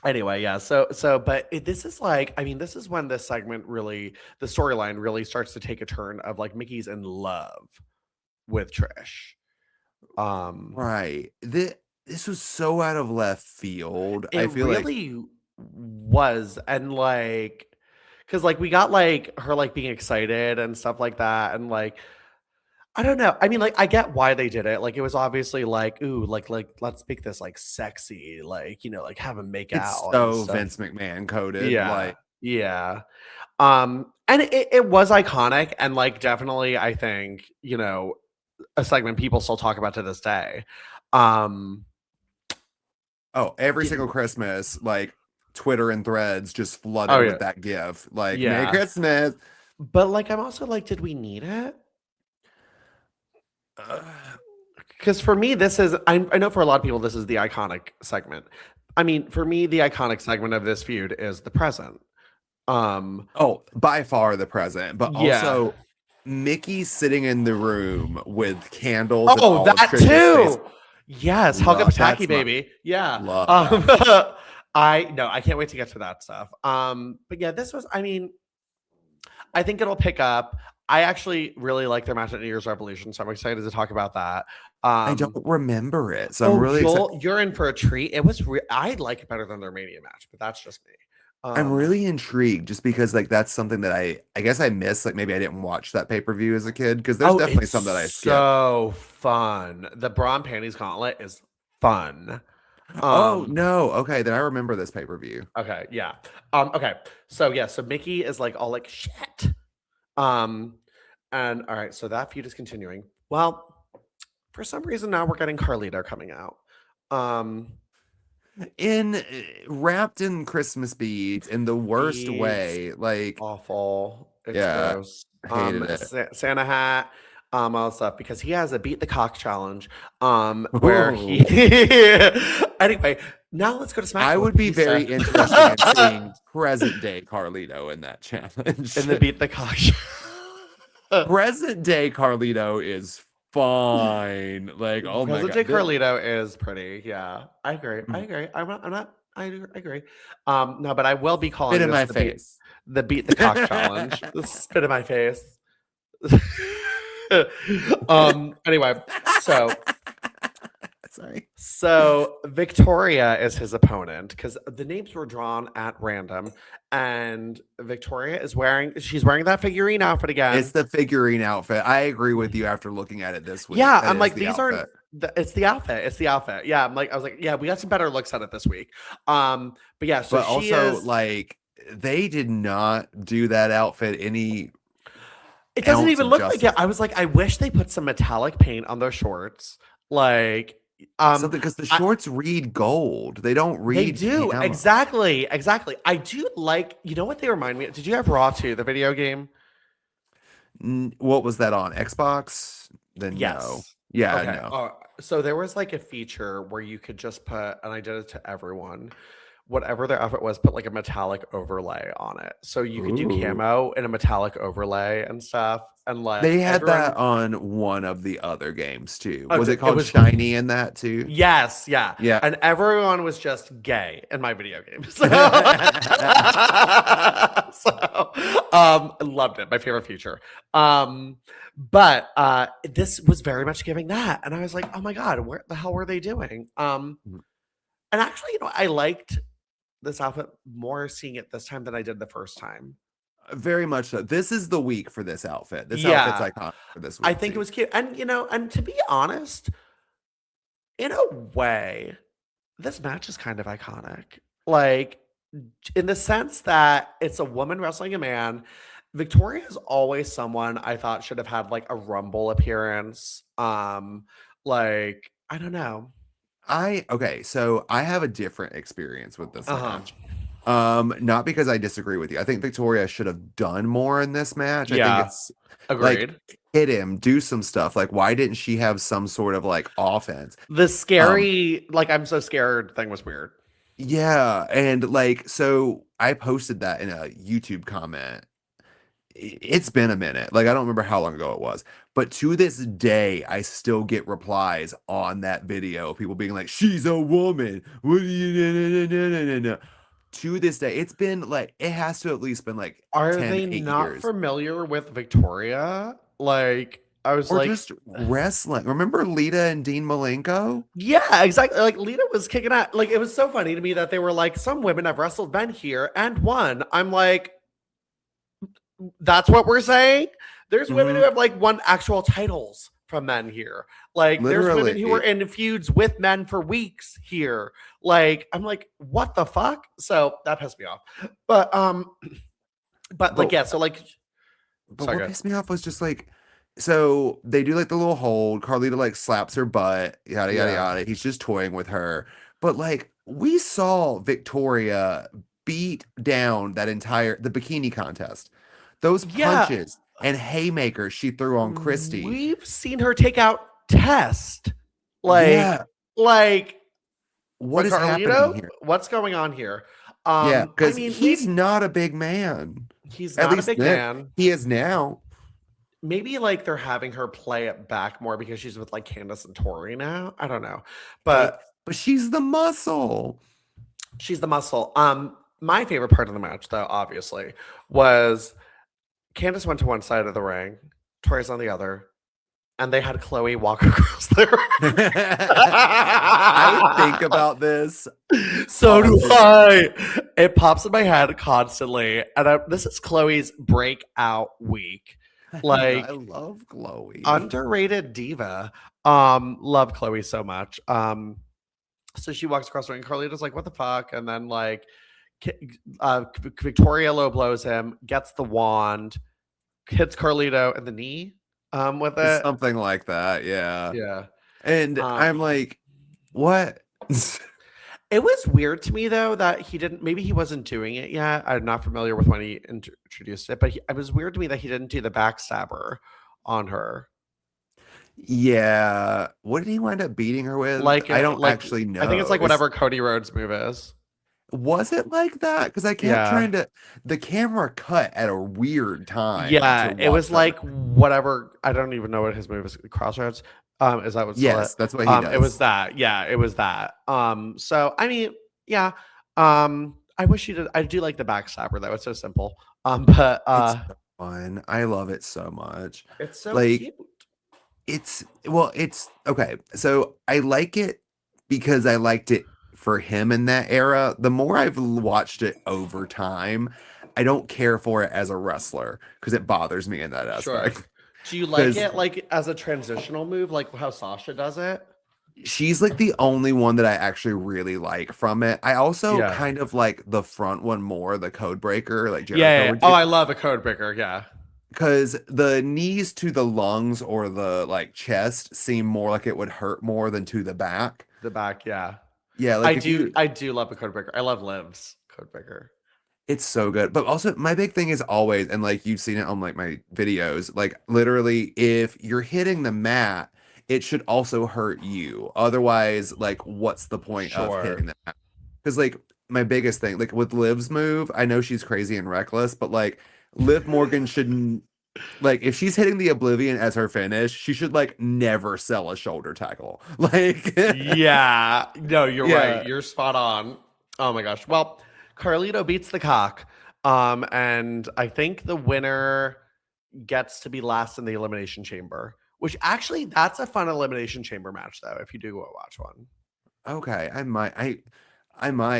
anyway, yeah. But this is like, I mean, this is when this segment really, the storyline really starts to take a turn of like Mickey's in love with Trish. Right. This was so out of left field. It I feel like really was. And like, because like we got like her like being excited and stuff like that. And like, I don't know. I mean, like, I get why they did it. Like, it was obviously like, ooh, like, let's make this like sexy, like, like have them make it's out and so stuff. Vince McMahon coded. Yeah, Like, yeah. And it was iconic, and like definitely, I think a segment people still talk about to this day. oh, every single Christmas, like Twitter and threads just Oh flooded yeah, with that gif. Like, Merry yeah. Christmas. But like, I'm also like, did we need it? Uh, Because for me, this is, I know for a lot of people, this is the iconic segment. I mean, for me, the iconic segment of this feud is the present. oh, by far the present, but Yeah. also Mickey sitting in the room with candles and Oh, all of that Trish's face. too. Yes, hug up a tacky That's my baby. Yeah. love that. I can't wait to get to that stuff. But yeah, this was, I mean, I think it'll pick up. I actually really like their match at New Year's Revolution, so I'm excited to talk about that. I don't remember it, so I'm really excited. You're in for a treat. It was I like it better than their Mania match, but that's just me. I'm really intrigued just because like that's something that I guess I missed. Like maybe I didn't watch that pay-per-view as a kid because there's definitely some that I skipped. So fun. The bra and panties gauntlet is fun. Oh no, okay, then I remember this pay-per-view. Okay, yeah. Okay. So yeah, so Mickey is like all like shit. And all right, so that feud is continuing. Well, for some reason now we're getting Carlito coming out. Wrapped in Christmas beads in the worst way. Like awful. It's yeah, gross. hated it. Santa hat, all that stuff because he has a beat the cock challenge. Where he anyway. Now let's go to SmackDown. I would be very interested in seeing present day Carlito in that challenge. In the beat the cock. Present day Carlito is fine. Like, oh my god. Present day Carlito is pretty. Yeah, I agree. I agree. I'm not. I agree. No, but I will be calling Spit in my this face. The beat the cock challenge. The spit in my face. Anyway, so sorry. So Victoria is his opponent because the names were drawn at random, and Victoria is she's wearing that figurine outfit again. It's the figurine outfit. I agree with you after looking at it this week. Yeah, I'm like, these aren't. It's the outfit. It's the outfit. Yeah, I was like, yeah, we got some better looks at it this week. But yeah, so but also like they did not do that outfit any. It doesn't even look like it. I was like, I wish they put some metallic paint on their shorts, like. Something because the shorts read gold. They don't read. They do piano. exactly. I do like. You know what they remind me of? Did you have Raw 2, the video game? What was that on Xbox? Then yes. No. Yeah, okay. no. So there was like a feature where you could just put, and I did it to everyone, whatever their outfit was, put like a metallic overlay on it. So you could do camo in a metallic overlay and stuff. And like they had that on one of the other games too. Was it called Shiny in that too? Yes, yeah. Yeah. And everyone was just gay in my video games. So I loved it. My favorite feature. But this was very much giving that. And I was like, oh my God, what the hell were they doing? And actually, I liked this outfit more seeing it this time than I did the first time. Very much so. This is the week for this outfit. This outfit's iconic for this week. I think it was cute. And and to be honest, in a way, this match is kind of iconic. Like in the sense that it's a woman wrestling a man. Victoria is always someone I thought should have had like a Rumble appearance. Like, I don't know. Okay, so I have a different experience with this match. Not because I disagree with you. I think Victoria should have done more in this match. I think Yeah, it's like agreed. hit him, do some stuff. Like, why didn't she have some sort of like offense? The Um, scary, like, I'm so scared thing was weird. yeah, and like so I posted that in a YouTube comment. It's been a minute. Like I don't remember how long ago it was, but to this day, I still get replies on that video of people being like, "She's a woman." What do you? No, no, no, no, no, no. To this day, it's been like it has to at least been like Are 10, they 8 not years. familiar with Victoria? Like, I was Or like, just wrestling. Remember Lita and Dean Malenko? yeah, exactly. Like, Lita was kicking out. Like, it was so funny to me that they were like, some women have wrestled men here and won. I'm like, that's what we're saying. There's women who Hmm. have like won actual titles from men here. Like there's women who were Literally. in feuds with men for weeks here. Like I'm like, what the fuck? So that pissed me off. But but like But yeah, so like but sorry, what good. pissed me off was just like so they do like the little hold. Carlita like slaps her butt, yada yada Yeah. yada. He's just toying with her. But like we saw Victoria beat down that entire the bikini contest. Those Yeah. punches and haymakers she threw on Christy. We've seen her take out Test. Like, Yeah, like what with is happening Carlito? here? What's going on here? Yeah, I because mean, he's maybe not a big man. he's At not a least big then man. he is now. Maybe like they're having her play it back more because she's with like Candace and Tori now. I don't know. But But but she's the muscle. she's the muscle. My favorite part of the match, though, obviously, was Candace went to one side of the ring, Tori's on the other, and they had Chloe walk across the ring. I think about this So do often. I. It pops in my head constantly. And this is Chloe's breakout week. I Like, love Chloe. underrated diva. Love Chloe so much. So she walks across the ring. Carlito's like, "What the fuck?" And then like, Victoria low blows him, gets the wand, hits Carlito in the knee. With it. Something like that, yeah. Yeah. And Um, I'm like, what? it was weird to me though that he didn't. Maybe he wasn't doing it yet. I'm not familiar with when he introduced it, but it was weird to me that he didn't do the backstabber on her. Yeah. What did he wind up beating her with? Like, I don't like actually I think it's know. like whatever Cody Rhodes move is. Was it like that? Because I kept Yeah. trying to, the camera cut at a weird time to Yeah, it was watch her. like whatever. I don't even know what his move is. Crossroads. Is that what's it? Yes, that's what he It was does. that. Yeah, it was that. So I mean, yeah. I wish you did. I do like the backstabber though. It's so simple. But It's so fun. I love it so much. it's so Like cute. it's okay. So I like it because I liked it for him in that era. The more I've watched it over time, I don't care for it as a wrestler because it bothers me in that Sure. aspect. Do you like Because it like as a transitional move, like how Sasha does it? she's like the only one that I actually really like from it. I also Yeah. kind of like the front one more, the code breaker, like Yeah, yeah, Jericho yeah. would Oh, do. I love a code breaker. Yeah. Because the knees to the lungs or the like chest seem more like it would hurt more than to the back. The back. Yeah. Yeah, I like if do. you, I do love a code breaker. I love Liv's code breaker. it's so good. But also, my big thing is always, and like you've seen it on like my videos, like literally, if you're hitting the mat, it should also hurt you. Otherwise, like, what's the point of Sure. hitting the mat? Because like my biggest thing, like with Liv's move, I know she's crazy and reckless, but like Liv Morgan shouldn't like if she's hitting the Oblivion as her finish, she should like never sell a shoulder tackle. Like, Yeah. No, you're right. yeah, You're spot on. Oh my gosh. Well, Carlito beats the cock. And I think the winner gets to be last in the elimination chamber. Which actually, that's a fun elimination chamber match, though. If you do go watch one. okay, I might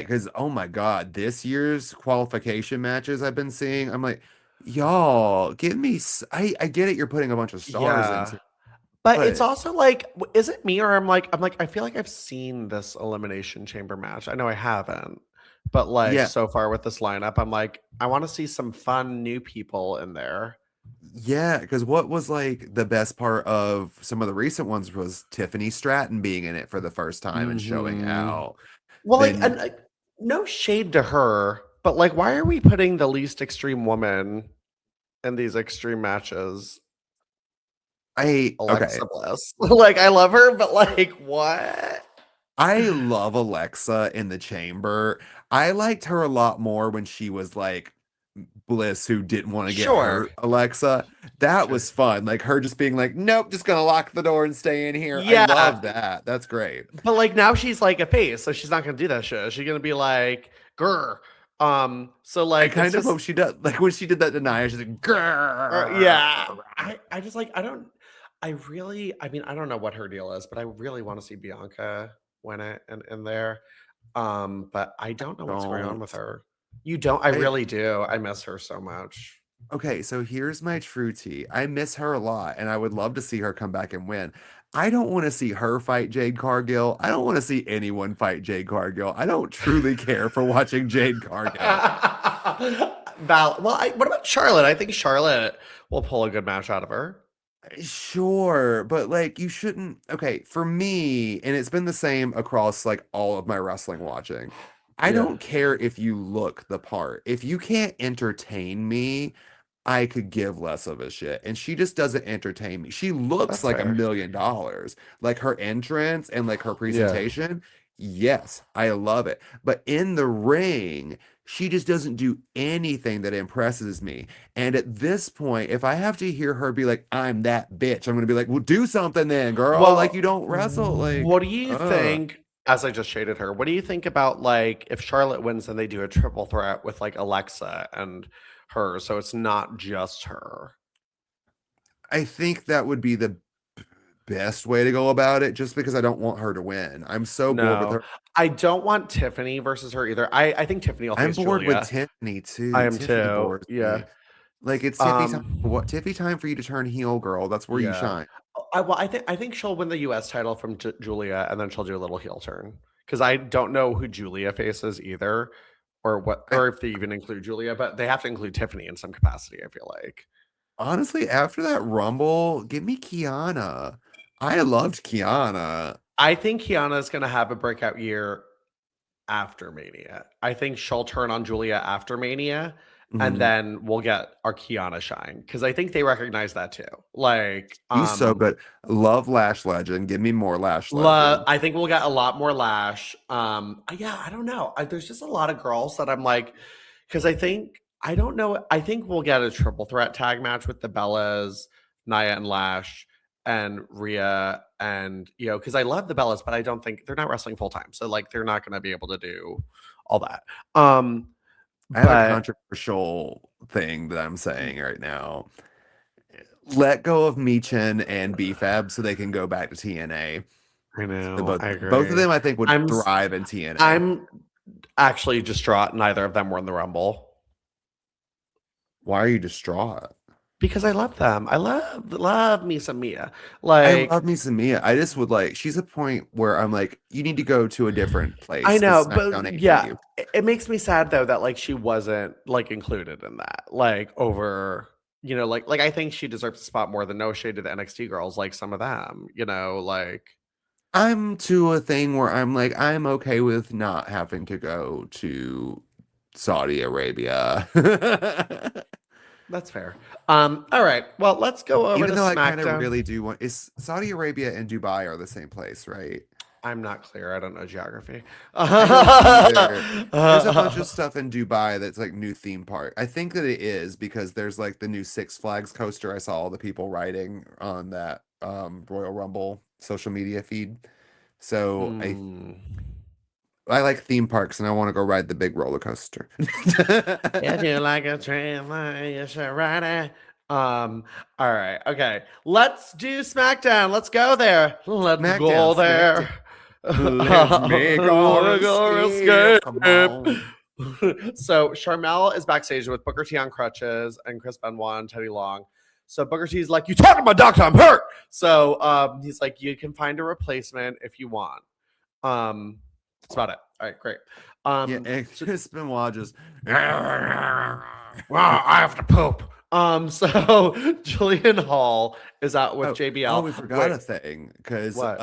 because oh my god, this year's qualification matches I've been seeing, I'm like, y'all, give me. I get it, you're putting a bunch of stars Yeah. into, But it's but also like, is it me or I'm like, I feel like I've seen this elimination chamber match. I know I haven't, but like yeah, so far with this lineup, I'm like, I want to see some fun new people in there. yeah, because what was like the best part of some of the recent ones was Tiffany Stratton being in it for the first time and showing Hmm. out. Well, like, and Then like, no shade to her. But like, why are we putting the least extreme woman in these extreme matches? Okay. Alexa Bliss. Like, I love her, but like, what? I love Alexa in the chamber. I liked her a lot more when she was like Bliss who didn't want to get Sure. hurt, Alexa. That Sure. was fun. Like her just being like, nope, just gonna lock the door and stay in here. I Yeah. love that. That's great. But like now she's like a face, so she's not gonna do that shit. She's gonna be like, grr. So I like it's kind of just hope she does. Like when she did that denial, she's like, grrr. yeah. I just like I mean, I don't know what her deal is, but I really want to see Bianca win it in there. But I don't know what's going on with Don't. her. You don't? I I really do. I miss her so much. Okay, so here's my true tea. I miss her a lot, and I would love to see her come back and win. I don't want to see her fight Jade Cargill. I don't want to see anyone fight Jade Cargill. I don't truly care for watching Jade Cargill. What about Charlotte? I think Charlotte will pull a good match out of her. Sure, but like you shouldn't. Okay, for me, and it's been the same across like all of my wrestling watching. I Yeah, don't care if you look the part. If you can't entertain me, I could give less of a shit. And she just doesn't entertain me. She looks that's like fair. $1 million. Like her entrance and like her Yeah. presentation. Yes, I love it. But in the ring, she just doesn't do anything that impresses me. And at this point, if I have to hear her be like, I'm that bitch, I'm gonna be like, well, do something then, girl. Like you Well, don't wrestle. Like, what do you uh. think? As I just shaded her, what do you think about like if Charlotte wins and they do a triple threat with like Alexa and her, so it's not just her? I think that would be the best way to go about it, just because I don't want her to win. I'm so bored with No, her. I don't want Tiffany versus her either. I think Tiffany will I'm face bored with Julia. Tiffany I too. am Tiffany too. bores Yeah. me. Like it's Tiffany time. What Um. Tiffany time for you to turn heel, girl? That's where you Yeah. shine. I think she'll win the US title from Julia, and then she'll do a little heel turn, because I don't know who Julia faces either, or what, I or if they even include Julia, but they have to include Tiffany in some capacity, I feel like. honestly, after that Rumble, give me Kiana. I loved Kiana. I think Kiana is gonna have a breakout year after Mania. I think she'll turn on Julia after Mania, and Mhm. then we'll get our Kiana shine, because I think they recognize that too. Like, She's so good. Love Lash Legend. Give me more Lash Legend. I think we'll get a lot more Lash. Yeah, I don't know. There's just a lot of girls that I'm like, because I don't know. I think we'll get a triple threat tag match with the Bellas, Naya and Lash, and Rhea, and because I love the Bellas, but I don't think they're not wrestling full time, so like they're not going to be able to do all that. I have a But controversial thing that I'm saying right now. Let go of Michin and BFAB so they can go back to TNA. I The know, both I both of agree. them I think would I'm s- thrive in TNA. I'm actually distraught. Neither of them were in the Rumble. Why are you distraught? Because I love them. I love me some Mia. I Like, love me some Mia. I just would like she's a point where I'm like, you need to go to a different I place know, because but SmackDown ain't for yeah, you. it makes me sad though that like she wasn't like included in that. Like over, like I think she deserves a spot more than no shade to the NXT girls, like some of them, like I'm to a thing where I'm like, I'm okay with not having to go to Saudi Arabia. that's fair. All right. Well, let's go over to Even though I kind of SmackDown. really do want is Saudi Arabia and Dubai are the same place, right? I'm not clear. I don't know geography. I don't either. There's a bunch of stuff in Dubai that's like new theme park. I think that it is because there's like the new Six Flags coaster. I saw all the people riding on that Royal Rumble social media feed. So Hmm. I like theme parks and I want to go ride the big roller coaster. If you like a train line, you should ride it. All right, okay. Let's do SmackDown. Let's go there. Let's SmackDown, go SmackDown. there. Let's make our escape. Come on. So Sharmell is backstage with Booker T on crutches and Chris Benoit and Teddy Long. So Booker T's like, "You talking to my doctor? I'm hurt." So he's like, "You can find a replacement if you want." That's about it. All right, great. Yeah, and So Chris Benoit just wow, I have to poop. So Julian Hall is out with Oh, JBL. we forgot Wait, a thing because what?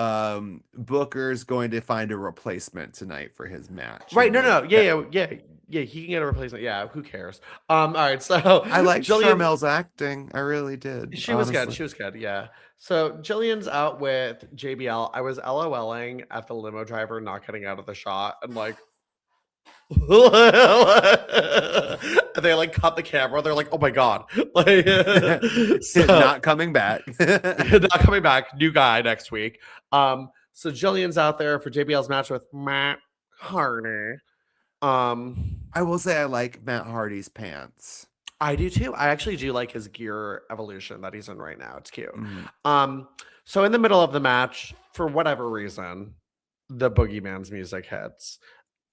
Booker's going to find a replacement tonight for his match, Right, and no, like no, yeah, yeah, yeah. Yeah, he can get a replacement. Yeah, who cares? All right, so I liked Jillian. Sharmell's acting. I really did. She was good. Honestly. She was good. Yeah. So Jillian's out with JBL. I was LOLing at the limo driver not getting out of the shot and like, and they like cut the camera. They're like, "Oh my god!" Like, so, not coming back. not coming back. New guy next week. So Jillian's out there for JBL's match with Matt Hardy. I will say I like Matt Hardy's pants. I do too. I actually do like his gear evolution that he's in right now. It's cute. Mm. So in the middle of the match, for whatever reason, the Boogeyman's music hits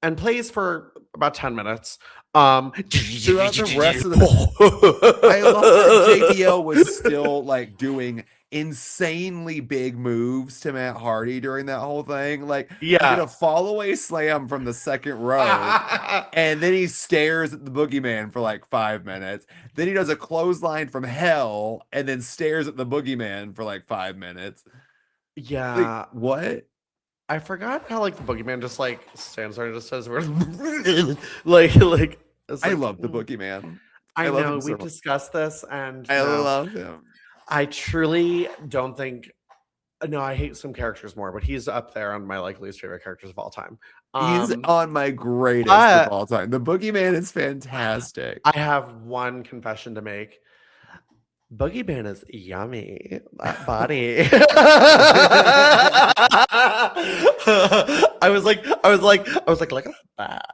and plays for about 10 minutes. Throughout the rest of the I love that JBL was still like doing insanely big moves to Matt Hardy during that whole thing. Like, he did a fall away slam from the second row, and then he stares at the Boogeyman for like 5 minutes. Then he does a clothesline from hell, and then stares at the Boogeyman for like 5 minutes. Yeah. Like, what? I forgot how like the Boogeyman just like stands there and just says like I love the Boogeyman. I know we've discussed this, and I love him. I truly don't think. No, I hate some characters more, but he's up there on my like least favorite characters of all time. He's on my greatest of all time. The Boogeyman is fantastic. I have one confession to make. Boogeyman is yummy. That body. I was like, look at that back.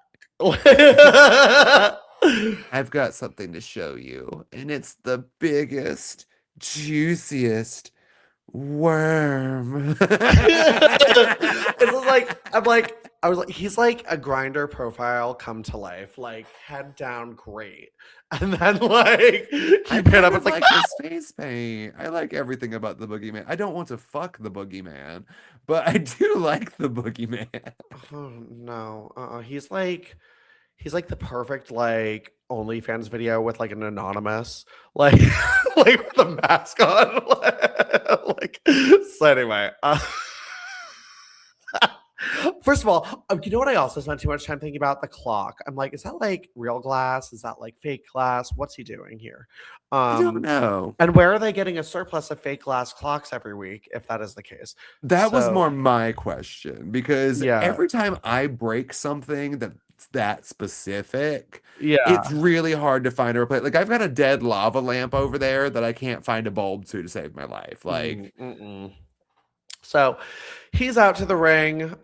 I've got something to show you, and it's the biggest, juiciest worm. It's like, I was like, he's like a Grinder profile come to life, like head down, great, and then like I put up, it's like his face paint. I like everything about the Boogeyman. I don't want to fuck the Boogeyman, but I do like the Boogeyman. Oh no, he's like the perfect like OnlyFans video with like an anonymous like like with the mask on. Like so anyway. First of all, you know what I also spent too much time thinking about? The clock. I'm like, is that like real glass? Is that like fake glass? What's he doing here? I don't know. And where are they getting a surplus of fake glass clocks every week, if that is the case? That was more my question, because every time I break something that's that specific, it's really hard to find a replacement. Like, I've got a dead lava lamp over there that I can't find a bulb to save my life. Like, So he's out to the ring.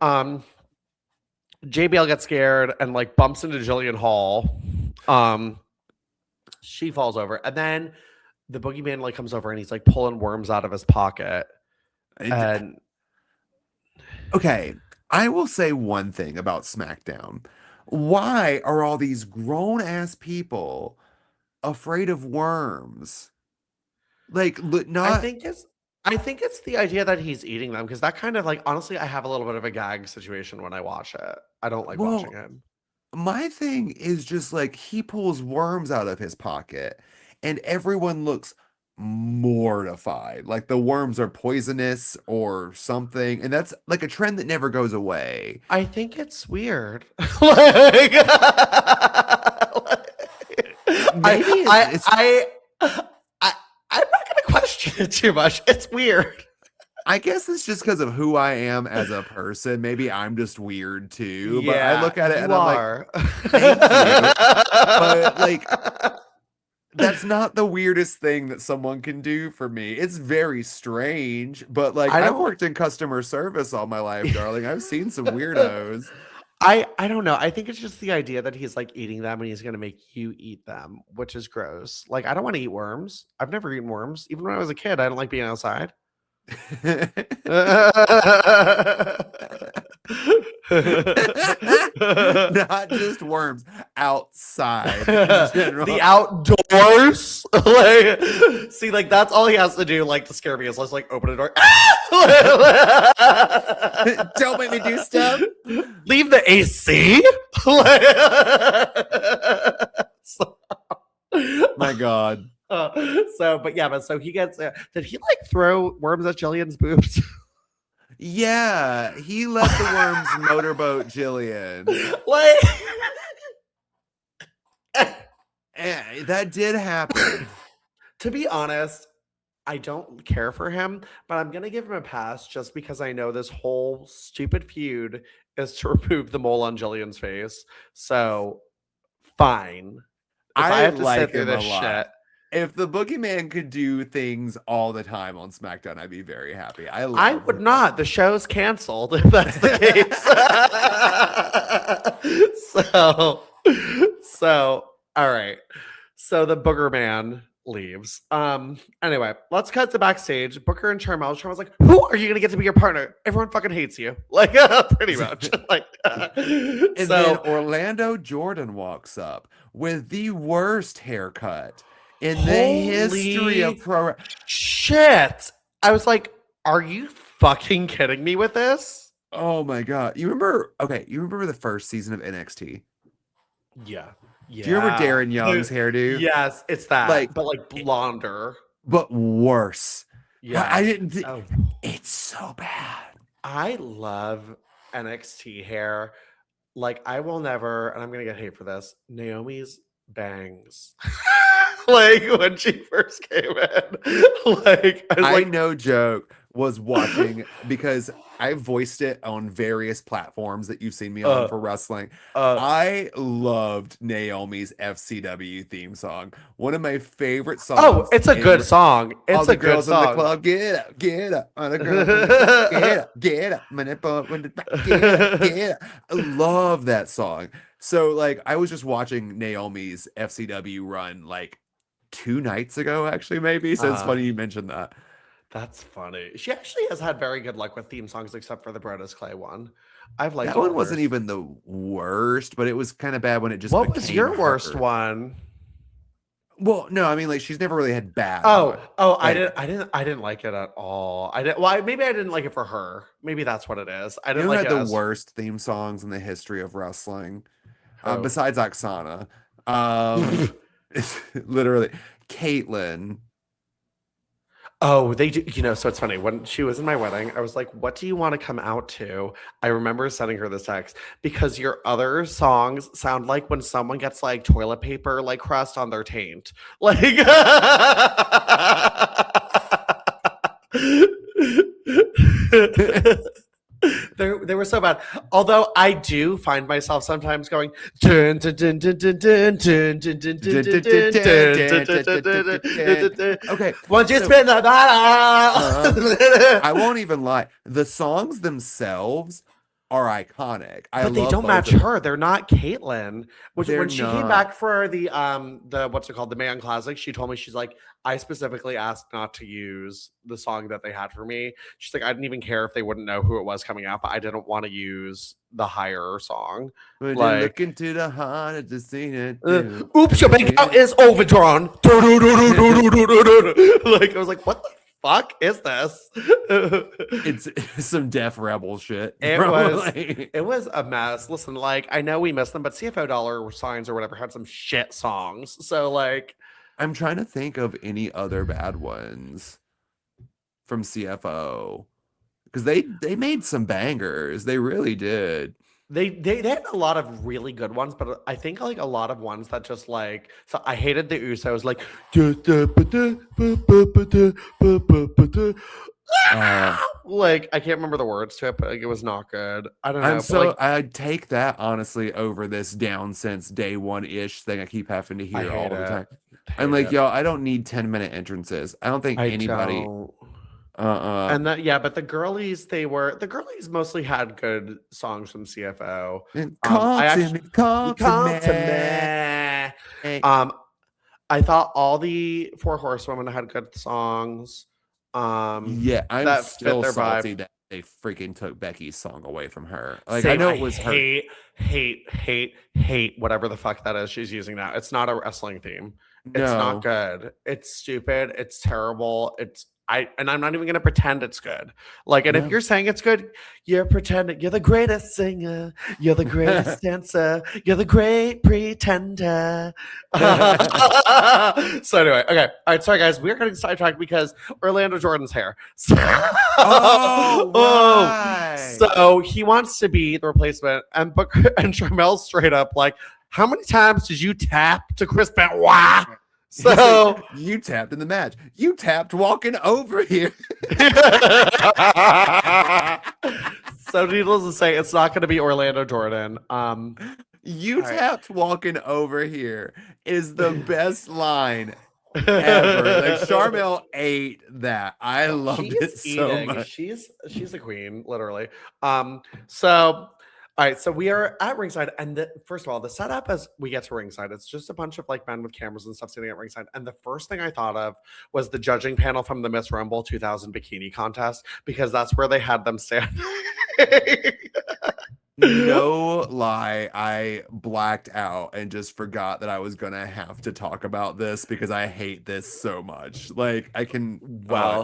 JBL gets scared and like bumps into Jillian Hall. She falls over, and then the Boogeyman like comes over and he's like pulling worms out of his pocket. And okay, I will say one thing about SmackDown. Why are all these grown ass people afraid of worms? Like, not. I think it's the idea that he's eating them, because that kind of like, honestly, I have a little bit of a gag situation when I watch it. I don't like watching him. My thing is just like, he pulls worms out of his pocket and everyone looks mortified. Like the worms are poisonous or something. And that's like a trend that never goes away. I think it's weird. Like, maybe I'm not going to question it too much. It's weird. I guess it's just because of who I am as a person. Maybe I'm just weird too. But I look at it and I'm like, thank you. But like, that's not the weirdest thing that someone can do for me. It's very strange. But like, I've worked in customer service all my life, darling. I've seen some weirdos. I don't know. I think it's just the idea that he's like eating them and he's going to make you eat them, which is gross. Like, I don't want to eat worms. I've never eaten worms. Even when I was a kid, I didn't like being outside. Not just worms, outside in general. The outdoors. Like, see, like that's all he has to do, like to scare me, is let's like open a door. Don't make me do stuff. Leave the AC. My God. So he gets. Did he like throw worms at Jillian's boobs? Yeah, he let the worms motorboat Jillian. Like, That did happen. To be honest, I don't care for him, but I'm gonna give him a pass just because I know this whole stupid feud is to remove the mole on Jillian's face. So fine. If I I have to sit like through him a this lot. shit, If the boogeyman could do things all the time on SmackDown, I'd be very happy. I I love would not. The show's canceled if that's the case. So all right. So the Booger Man leaves. Anyway, let's cut to backstage. Booker and Sharmell. Sharmell's like, who are you gonna get to be your partner? Everyone fucking hates you. Like pretty much. Like And then Orlando Jordan walks up with the worst haircut in the history of pro shit. I was like, are you fucking kidding me with this? Oh my god. You remember the first season of NXT? Yeah. Yeah. Do you remember Darren Young's hairdo? Yes, it's that, but like blonder. But worse. Yeah. I didn't It's so bad. I love NXT hair. Like, I will never, and I'm gonna get hate for this, Naomi's bangs. Like when she first came in. Like I no joke was watching because I voiced it on various platforms that you've seen me on for wrestling. I loved Naomi's FCW theme song. One of my favorite songs. Oh, it's a good song. It's all the a girls good song. in the club, get up, on the girl, get up, get up. I love that song. So like, I was just watching Naomi's FCW run like 2 nights ago, actually, maybe. So it's funny you mentioned that. That's funny. She actually has had very good luck with theme songs, except for the Brodus Clay one. I've liked that one wasn't even the worst, but it was kind of bad when it just. What was your worst one? Well, no, I mean, like, she's never really had bad. Like, I didn't like it at all. Maybe I didn't like it for her. Maybe that's what it is. I didn't like it. The worst theme songs in the history of wrestling, besides Oksana. Literally, Caitlyn. Oh, they do. So it's funny. When she was in my wedding, I was like, what do you want to come out to? I remember sending her this text because your other songs sound like when someone gets like toilet paper, like crust on their taint. Like, they were so bad. Although I do find myself sometimes going dun, dun, dun, dun, dun, dun, dun, dun, dun, dun, dun. Okay, once you spin the I won't even lie. The songs themselves are iconic. But they don't match her. They're not Caitlyn. When she came back for the what's it called, the Man Classic, she told me, she's like, I specifically asked not to use the song that they had for me. She's like, I didn't even care if they wouldn't know who it was coming out, but I didn't want to use the higher song. When like, look into the heart to see it. Oops, your bank account is overdrawn. Like, I was like, what the fuck is this? It's some Def Rebel shit. It was a mess. Listen, like, I know we missed them, but CFO dollar signs or whatever had some shit songs. So like, I'm trying to think of any other bad ones from CFO because they made some bangers. They really did. They had a lot of really good ones, but I think like a lot of ones that just like, so I hated the Usos, like like I can't remember the words to it, but like, it was not good. I don't know. So I'd take that honestly over this down since day one ish thing I keep having to hear all the time. I'm like, y'all, I don't need 10-minute entrances. I don't think anybody. And that, yeah, but the girlies mostly had good songs from CFO. Call to me. I thought all the 4 Horsewomen had good songs. Yeah, I'm still salty that they freaking took Becky's song away from her. Like, I know it was her. Hate whatever the fuck that is she's using now. It's not a wrestling theme. It's not good. It's stupid. It's terrible. I'm not even gonna pretend it's good. Like, and if you're saying it's good, you're pretending. You're the greatest singer. You're the greatest dancer. You're the great pretender. So anyway, okay, all right. Sorry, guys, we're getting sidetracked because Orlando Jordan's hair. So, so he wants to be the replacement, and Booker and Sharmell straight up like, how many times did you tap to Chris Benoit? So So you tapped in the match. You tapped walking over here. so needless to say, it's not going to be Orlando Jordan. You All right. tapped walking over here is the best line ever. Like Sharmell ate that. I loved She's it so eating. much. She's a queen, literally. So all right, so we are at ringside, and first of all, the setup as we get to ringside, it's just a bunch of like men with cameras and stuff sitting at ringside. And the first thing I thought of was the judging panel from the Miss Rumble 2000 bikini contest, because that's where they had them stand. No lie, I blacked out and just forgot that I was gonna have to talk about this because I hate this so much. Like I can,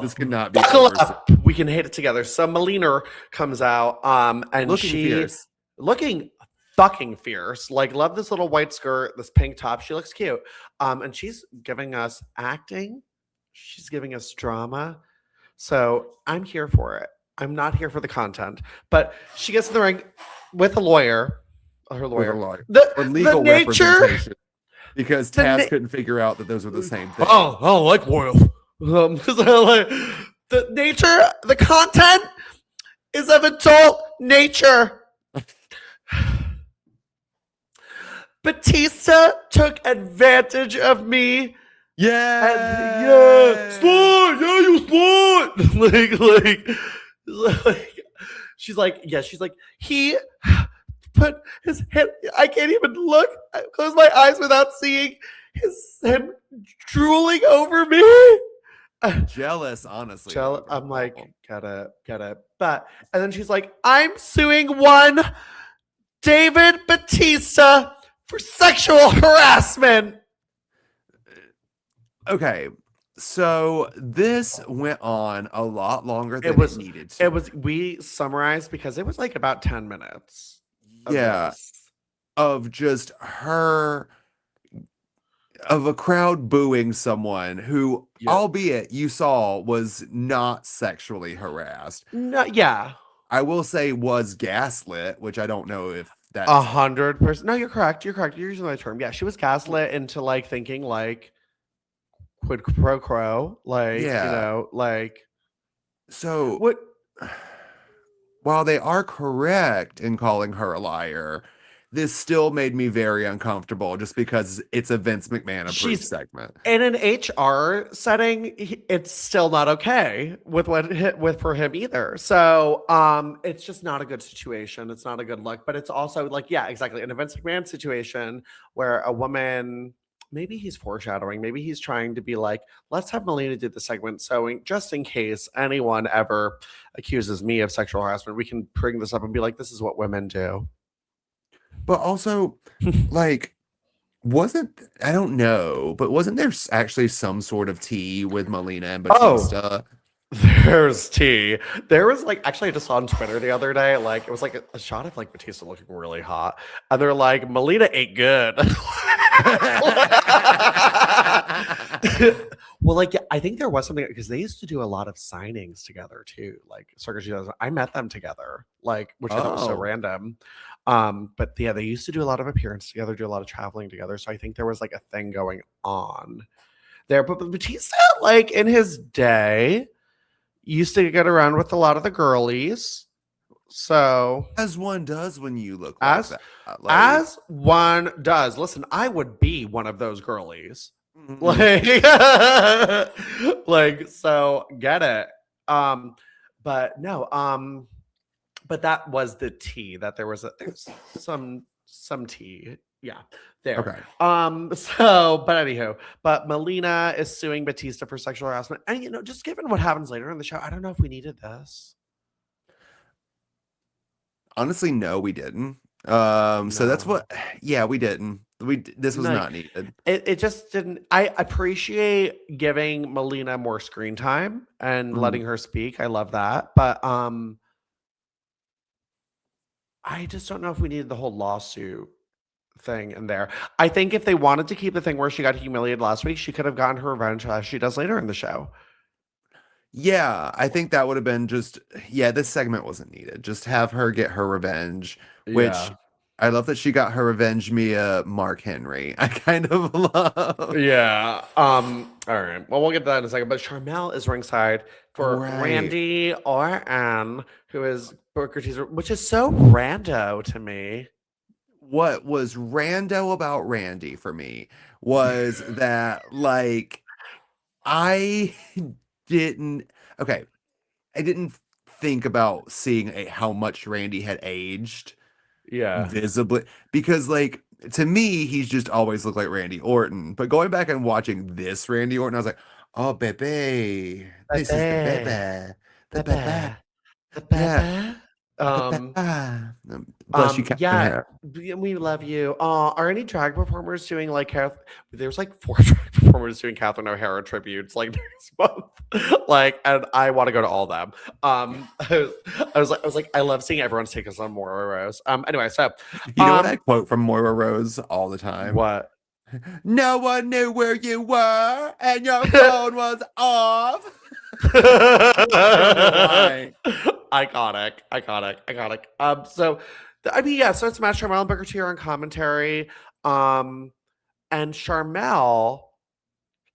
this cannot be buckle over. up. We can hate it together. So Melina comes out, and Looking fierce. looking fucking fierce. Like, love this little white skirt, this pink top. She looks cute. And she's giving us acting. She's giving us drama. So I'm here for it. I'm not here for the content. But she gets in the ring with a lawyer. Her lawyer. Or legal representation. Because Taz couldn't figure out that those were the same thing. Oh, I don't like royal. The nature, the content is of adult nature. Batista took advantage of me. Yeah. Slut. Yeah, you slut. She's like, he put his head. I can't even look. I close my eyes without seeing him drooling over me. Jealous, honestly. I'm like, get it. But and then she's like, I'm suing one David Batista for sexual harassment. Okay, so this went on a lot longer than it needed to. We summarized because it was like about 10 minutes. Of just her, of a crowd booing someone who, albeit you saw, was not sexually harassed. No, yeah. I will say was gaslit, which I don't know if that's 100%. No, you're correct. You're using that term. Yeah, she was gaslit into like thinking like quid pro quo, like you know, like. So what? While they are correct in calling her a liar, this still made me very uncomfortable just because it's a Vince McMahon approved segment. In an HR setting, it's still not okay with for him either. So it's just not a good situation. It's not a good look. But it's also like, yeah, exactly. In a Vince McMahon situation where a woman, maybe he's foreshadowing, maybe he's trying to be like, let's have Melina do the segment. So just in case anyone ever accuses me of sexual harassment, we can bring this up and be like, this is what women do. But also, like, I don't know, but wasn't there actually some sort of tea with Melina and Batista? There's tea. There was like, actually I just saw on Twitter the other day, like it was like a shot of like Batista looking really hot. And they're like, Melina ate good. Well, like, I think there was something because they used to do a lot of signings together too. Like circa 2000, I met them together, like, which I thought was so random. But yeah, they used to do a lot of appearances together, do a lot of traveling together. So I think there was like a thing going on there. But Batista, like in his day, used to get around with a lot of the girlies. So as one does when you look like that. As one does. Listen, I would be one of those girlies. Like, so get it. But no, but that was the tea that there's some tea. Yeah, there. Okay. So, but anywho, but Melina is suing Batista for sexual harassment. And you know, just given what happens later in the show, I don't know if we needed this. Honestly, no, we didn't. So that's what, we didn't. This was not needed. It just didn't. I appreciate giving Melina more screen time and letting her speak. I love that. But I just don't know if we needed the whole lawsuit thing in there. I think if they wanted to keep the thing where she got humiliated last week, she could have gotten her revenge as she does later in the show. Yeah, I think that would have been this segment wasn't needed. Just have her get her revenge, which I love that she got her revenge via Mark Henry. I kind of love. Yeah. All right. Well, we'll get to that in a second. But Sharmell is ringside for Right. Randy Orton, who is Booker T's, which is so rando to me. What was rando about Randy for me was that like I didn't okay, I didn't think about seeing how much Randy had aged Yeah. visibly because like to me he's just always looked like Randy Orton. But going back and watching this Randy Orton, I was like, oh baby, this is the Bebe. baby, the baby. Bebe. The Yeah, Bebe. the Um, baby. Bless you, Captain yeah, Hair. we love you. Are any drag performers doing like there's like four drag performers doing Catherine O'Hara tributes like next month. Like, and I want to go to all of them. I was like, I love seeing everyone's take us on Moira Rose. Anyway, so You know what I quote from Moira Rose all the time? what? No one knew where you were, and your phone was off. I don't know why. Iconic. I mean, yeah, so it's Matt Sharmell and Booker T are on commentary. And Sharmell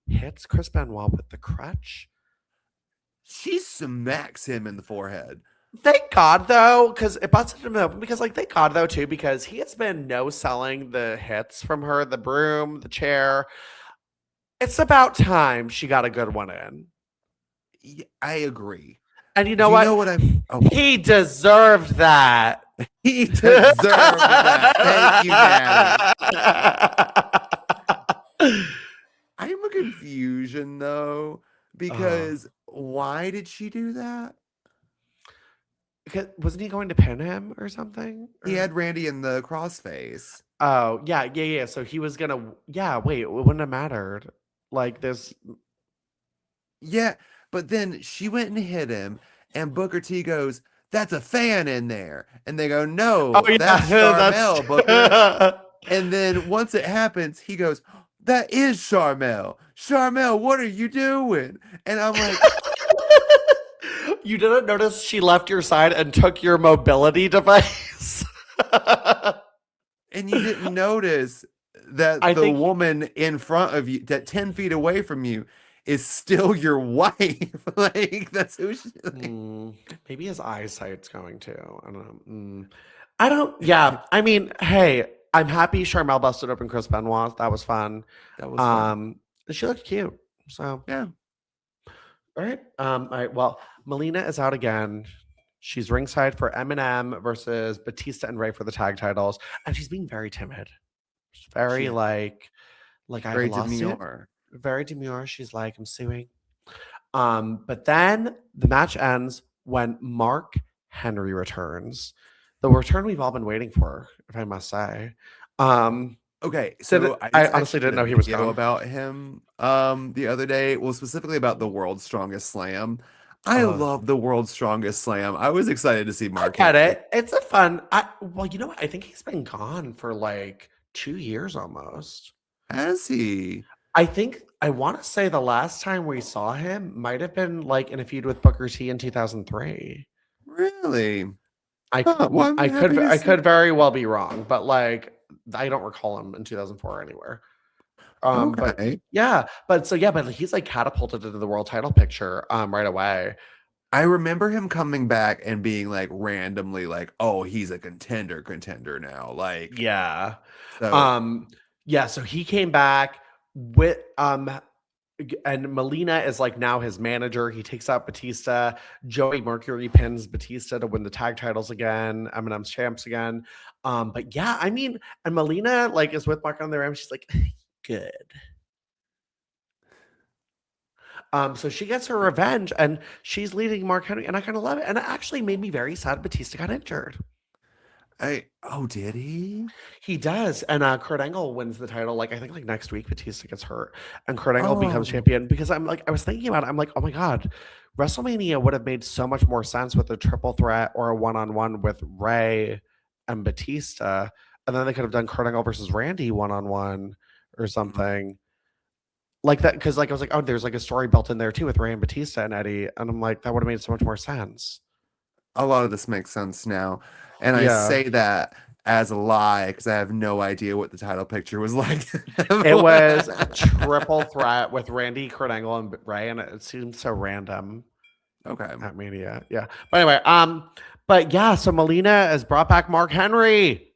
hits Chris Benoit with the crutch. She smacks him in the forehead. Thank God though, because it busted him open. Because like, thank God though too, because he has been no selling the hits from her, the broom, the chair. It's about time she got a good one in. I agree. And you know Do you what? know what I'm? Oh, He deserved that. he deserved that. Thank you, Daddy. I'm a confusion though, because why did she do that? Wasn't he going to pin him or something? He had Randy in the crossface. Oh, yeah. So he was gonna. Yeah, wait, it wouldn't have mattered. Like this. Yeah, but then she went and hit him, and Booker T goes, "That's a fan in there," and they go, "No, Oh yeah, that's that's Sharmell, Booker." And then once it happens, he goes, "That is Sharmell. Sharmell, what are you doing?" And I'm like, you didn't notice she left your side and took your mobility device. and you didn't notice that I the think woman in front of you, that 10 feet away from you, is still your wife. Like, that's who she like. Maybe his eyesight's going to. I don't know. I don't. Yeah. I mean, hey, I'm happy Sharmell busted open Chris Benoit. That was fun. That was fun. She looked cute. So Yeah. All right. All right. Well, Melina is out again. She's ringside for Eminem versus Batista and Ray for the tag titles, and she's being very timid. She's very like I have Very a lawsuit. demure. Very demure. She's like, I'm suing. But then the match ends when Mark Henry returns. The return we've all been waiting for, if I must say. Okay, so I honestly didn't know he was going gone. about him the other day. Well, specifically about the World's Strongest Slam. I love the World's Strongest Slam. I was excited to see Mark. I get it. It's a fun. Well, you know what? I think he's been gone for like 2 years almost. Has he? I want to say the last time we saw him might have been like in a feud with Booker T in 2003. Really? I could very well be wrong, but like I don't recall him in 2004 anywhere. Okay. But he's like catapulted into the world title picture right away. I remember him coming back and being like randomly like, oh, he's a contender now. Like, yeah. So. So he came back with and Melina is like now his manager. He takes out Batista. Joey Mercury pins Batista to win the tag titles again. Eminem's champs again. But yeah, I mean, and Melina like is with Mark on the Ram. She's like, good. So she gets her revenge and she's leading Mark Henry, and I kind of love it. And it actually made me very sad Batista got injured. Did he? He does. And Kurt Angle wins the title. Like, I think like next week, Batista gets hurt and Kurt Angle becomes champion, because I was thinking about it. I'm like, oh my God, WrestleMania would have made so much more sense with a triple threat or a one-on-one with Ray and Batista. And then they could have done Kurt Angle versus Randy one-on-one or something like that. Cause like, I was like, oh, there's like a story built in there too with Ray and Batista and Eddie. And I'm like, that would have made so much more sense. A lot of this makes sense now. And I say that as a lie because I have no idea what the title picture was like. It was a triple threat with Randy Kurt and Ray, and it seemed so random. Okay. At Mania, yeah. But anyway, but yeah, so Melina has brought back Mark Henry.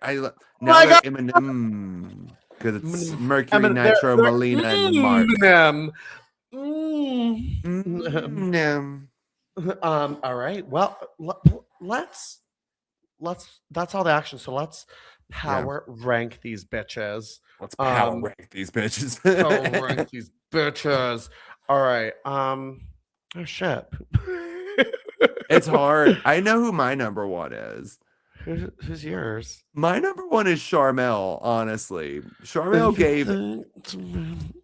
Now they're Eminem because it's Mercury, Nitro, Melina, and Mark. All right. Well, let's that's all the action. So let's power rank these bitches. Let's power rank these bitches. Power rank these bitches. All right. Oh shit. It's hard. I know who my number one is. Who's yours? My number one is Sharmell, honestly. Sharmell gave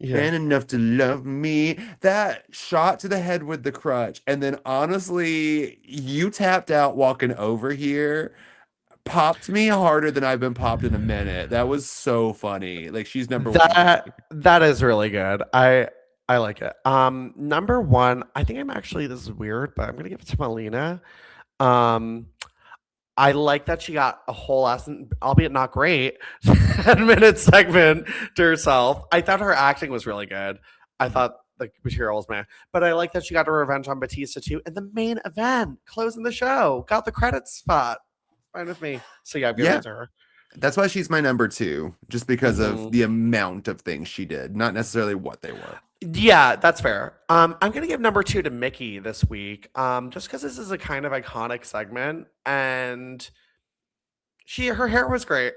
man enough to love me. That shot to the head with the crutch. And then honestly, you tapped out walking over here. Popped me harder than I've been popped in a minute. That was so funny. Like she's number one. That is really good. I like it. Number one, I think I'm actually, this is weird, but I'm gonna give it to Melina. I like that she got a whole ass, albeit not great, 10-minute segment to herself. I thought her acting was really good. I thought the material was but I like that she got her revenge on Batista too. And the main event, closing the show, got the credits spot. Fine with me. So yeah, give it to her. That's why she's my number two, just because of the amount of things she did, not necessarily what they were. Yeah, that's fair. I'm gonna give number two to Mickie this week, just because this is a kind of iconic segment, and her hair was great.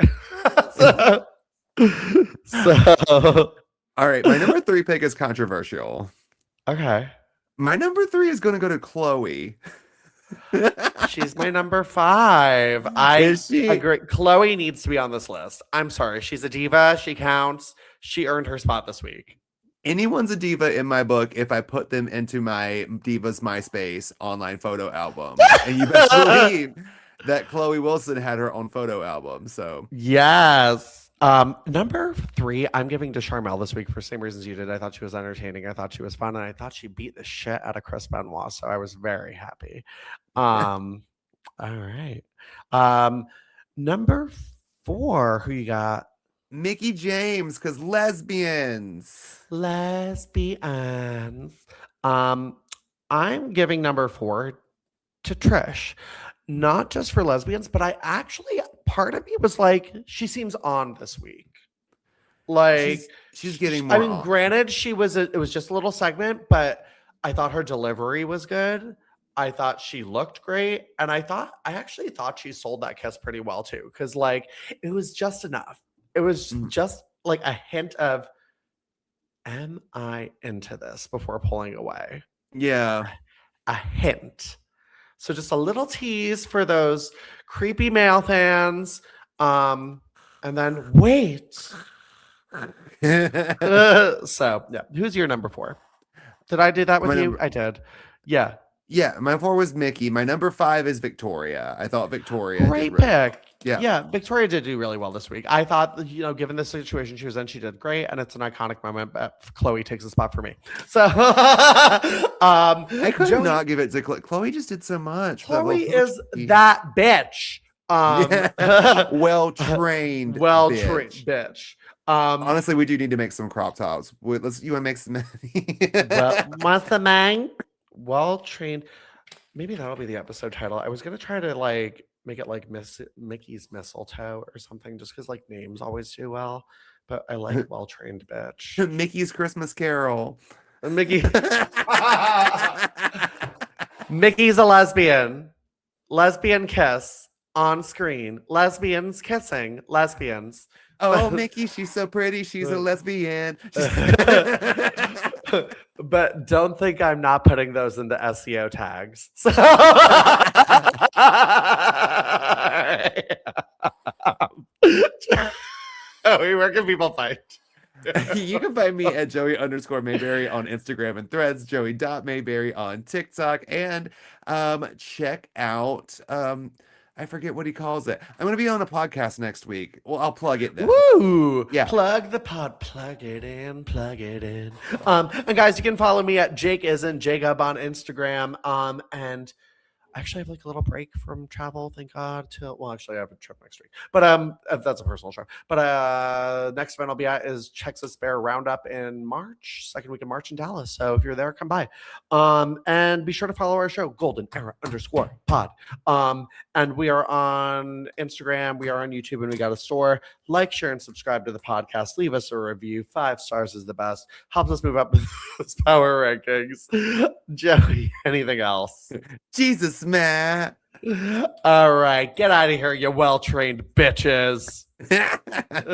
so, all right, my number three pick is controversial. Okay, my number three is gonna go to Chloe. She's my number five. I agree. Chloe needs to be on this list. I'm sorry. She's a diva. She counts. She earned her spot this week. Anyone's a diva in my book if I put them into my Divas MySpace online photo album. And you best believe that Chloe Wilson had her own photo album. So yes. Number three, I'm giving to Sharmell this week for the same reasons you did. I thought she was entertaining. I thought she was fun, and I thought she beat the shit out of Chris Benoit. So I was very happy. All right. Number four, who you got? Mickie James, because lesbians. I'm giving number four to Trish. Not just for lesbians, but I actually, part of me was like, she seems on this week. Like she's getting more. I mean, granted, it was just a little segment, but I thought her delivery was good. I thought she looked great. And I actually thought she sold that kiss pretty well too. Cause like, it was just enough. It was just like a hint of, am I into this before pulling away? Yeah. A hint. So just a little tease for those creepy male fans. And then wait. So yeah. Who's your number four? Did I do that with you? I did. Yeah. Yeah, my four was Mickie. My number five is Victoria. I thought Victoria. Great pick. Yeah, Victoria did do really well this week. I thought, given the situation she was in, she did great, and it's an iconic moment. But Chloe takes a spot for me. So I could not give it to Chloe. Chloe just did so much. Chloe is that bitch. Well trained bitch. Honestly, we do need to make some crop tops. You want to make some? What's the man? Well trained. Maybe that'll be the episode title. I was gonna try to make it like Mickey's mistletoe or something, just because names always do well. But I like well trained bitch. Mickey's Christmas Carol. Mickie. Mickey's a lesbian. Lesbian kiss on screen. Lesbians kissing. Lesbians. Oh, Mickie, she's so pretty. She's a lesbian. But don't think I'm not putting those into SEO tags. So where can people find? You can find me at Joey_Mayberry on Instagram and Threads, Joey.Mayberry on TikTok, and check out I forget what he calls it. I'm going to be on a podcast next week. Well, I'll plug it then. Woo! Yeah. Plug the pod. Plug it in. And guys, you can follow me at Jacob on Instagram. And I actually have like a little break from travel, thank God. Till well, actually, I have a trip next week, but that's a personal trip. But next event I'll be at is Texas Bear Roundup in March, second week of March in Dallas. So if you're there, come by. And be sure to follow our show, Golden Era _ Pod. And we are on Instagram, we are on YouTube, and we got a store. Like, share, and subscribe to the podcast. Leave us a review. 5 stars is the best. Helps us move up those power rankings. Joey, anything else? Jesus, man. All right, get out of here, you well-trained bitches.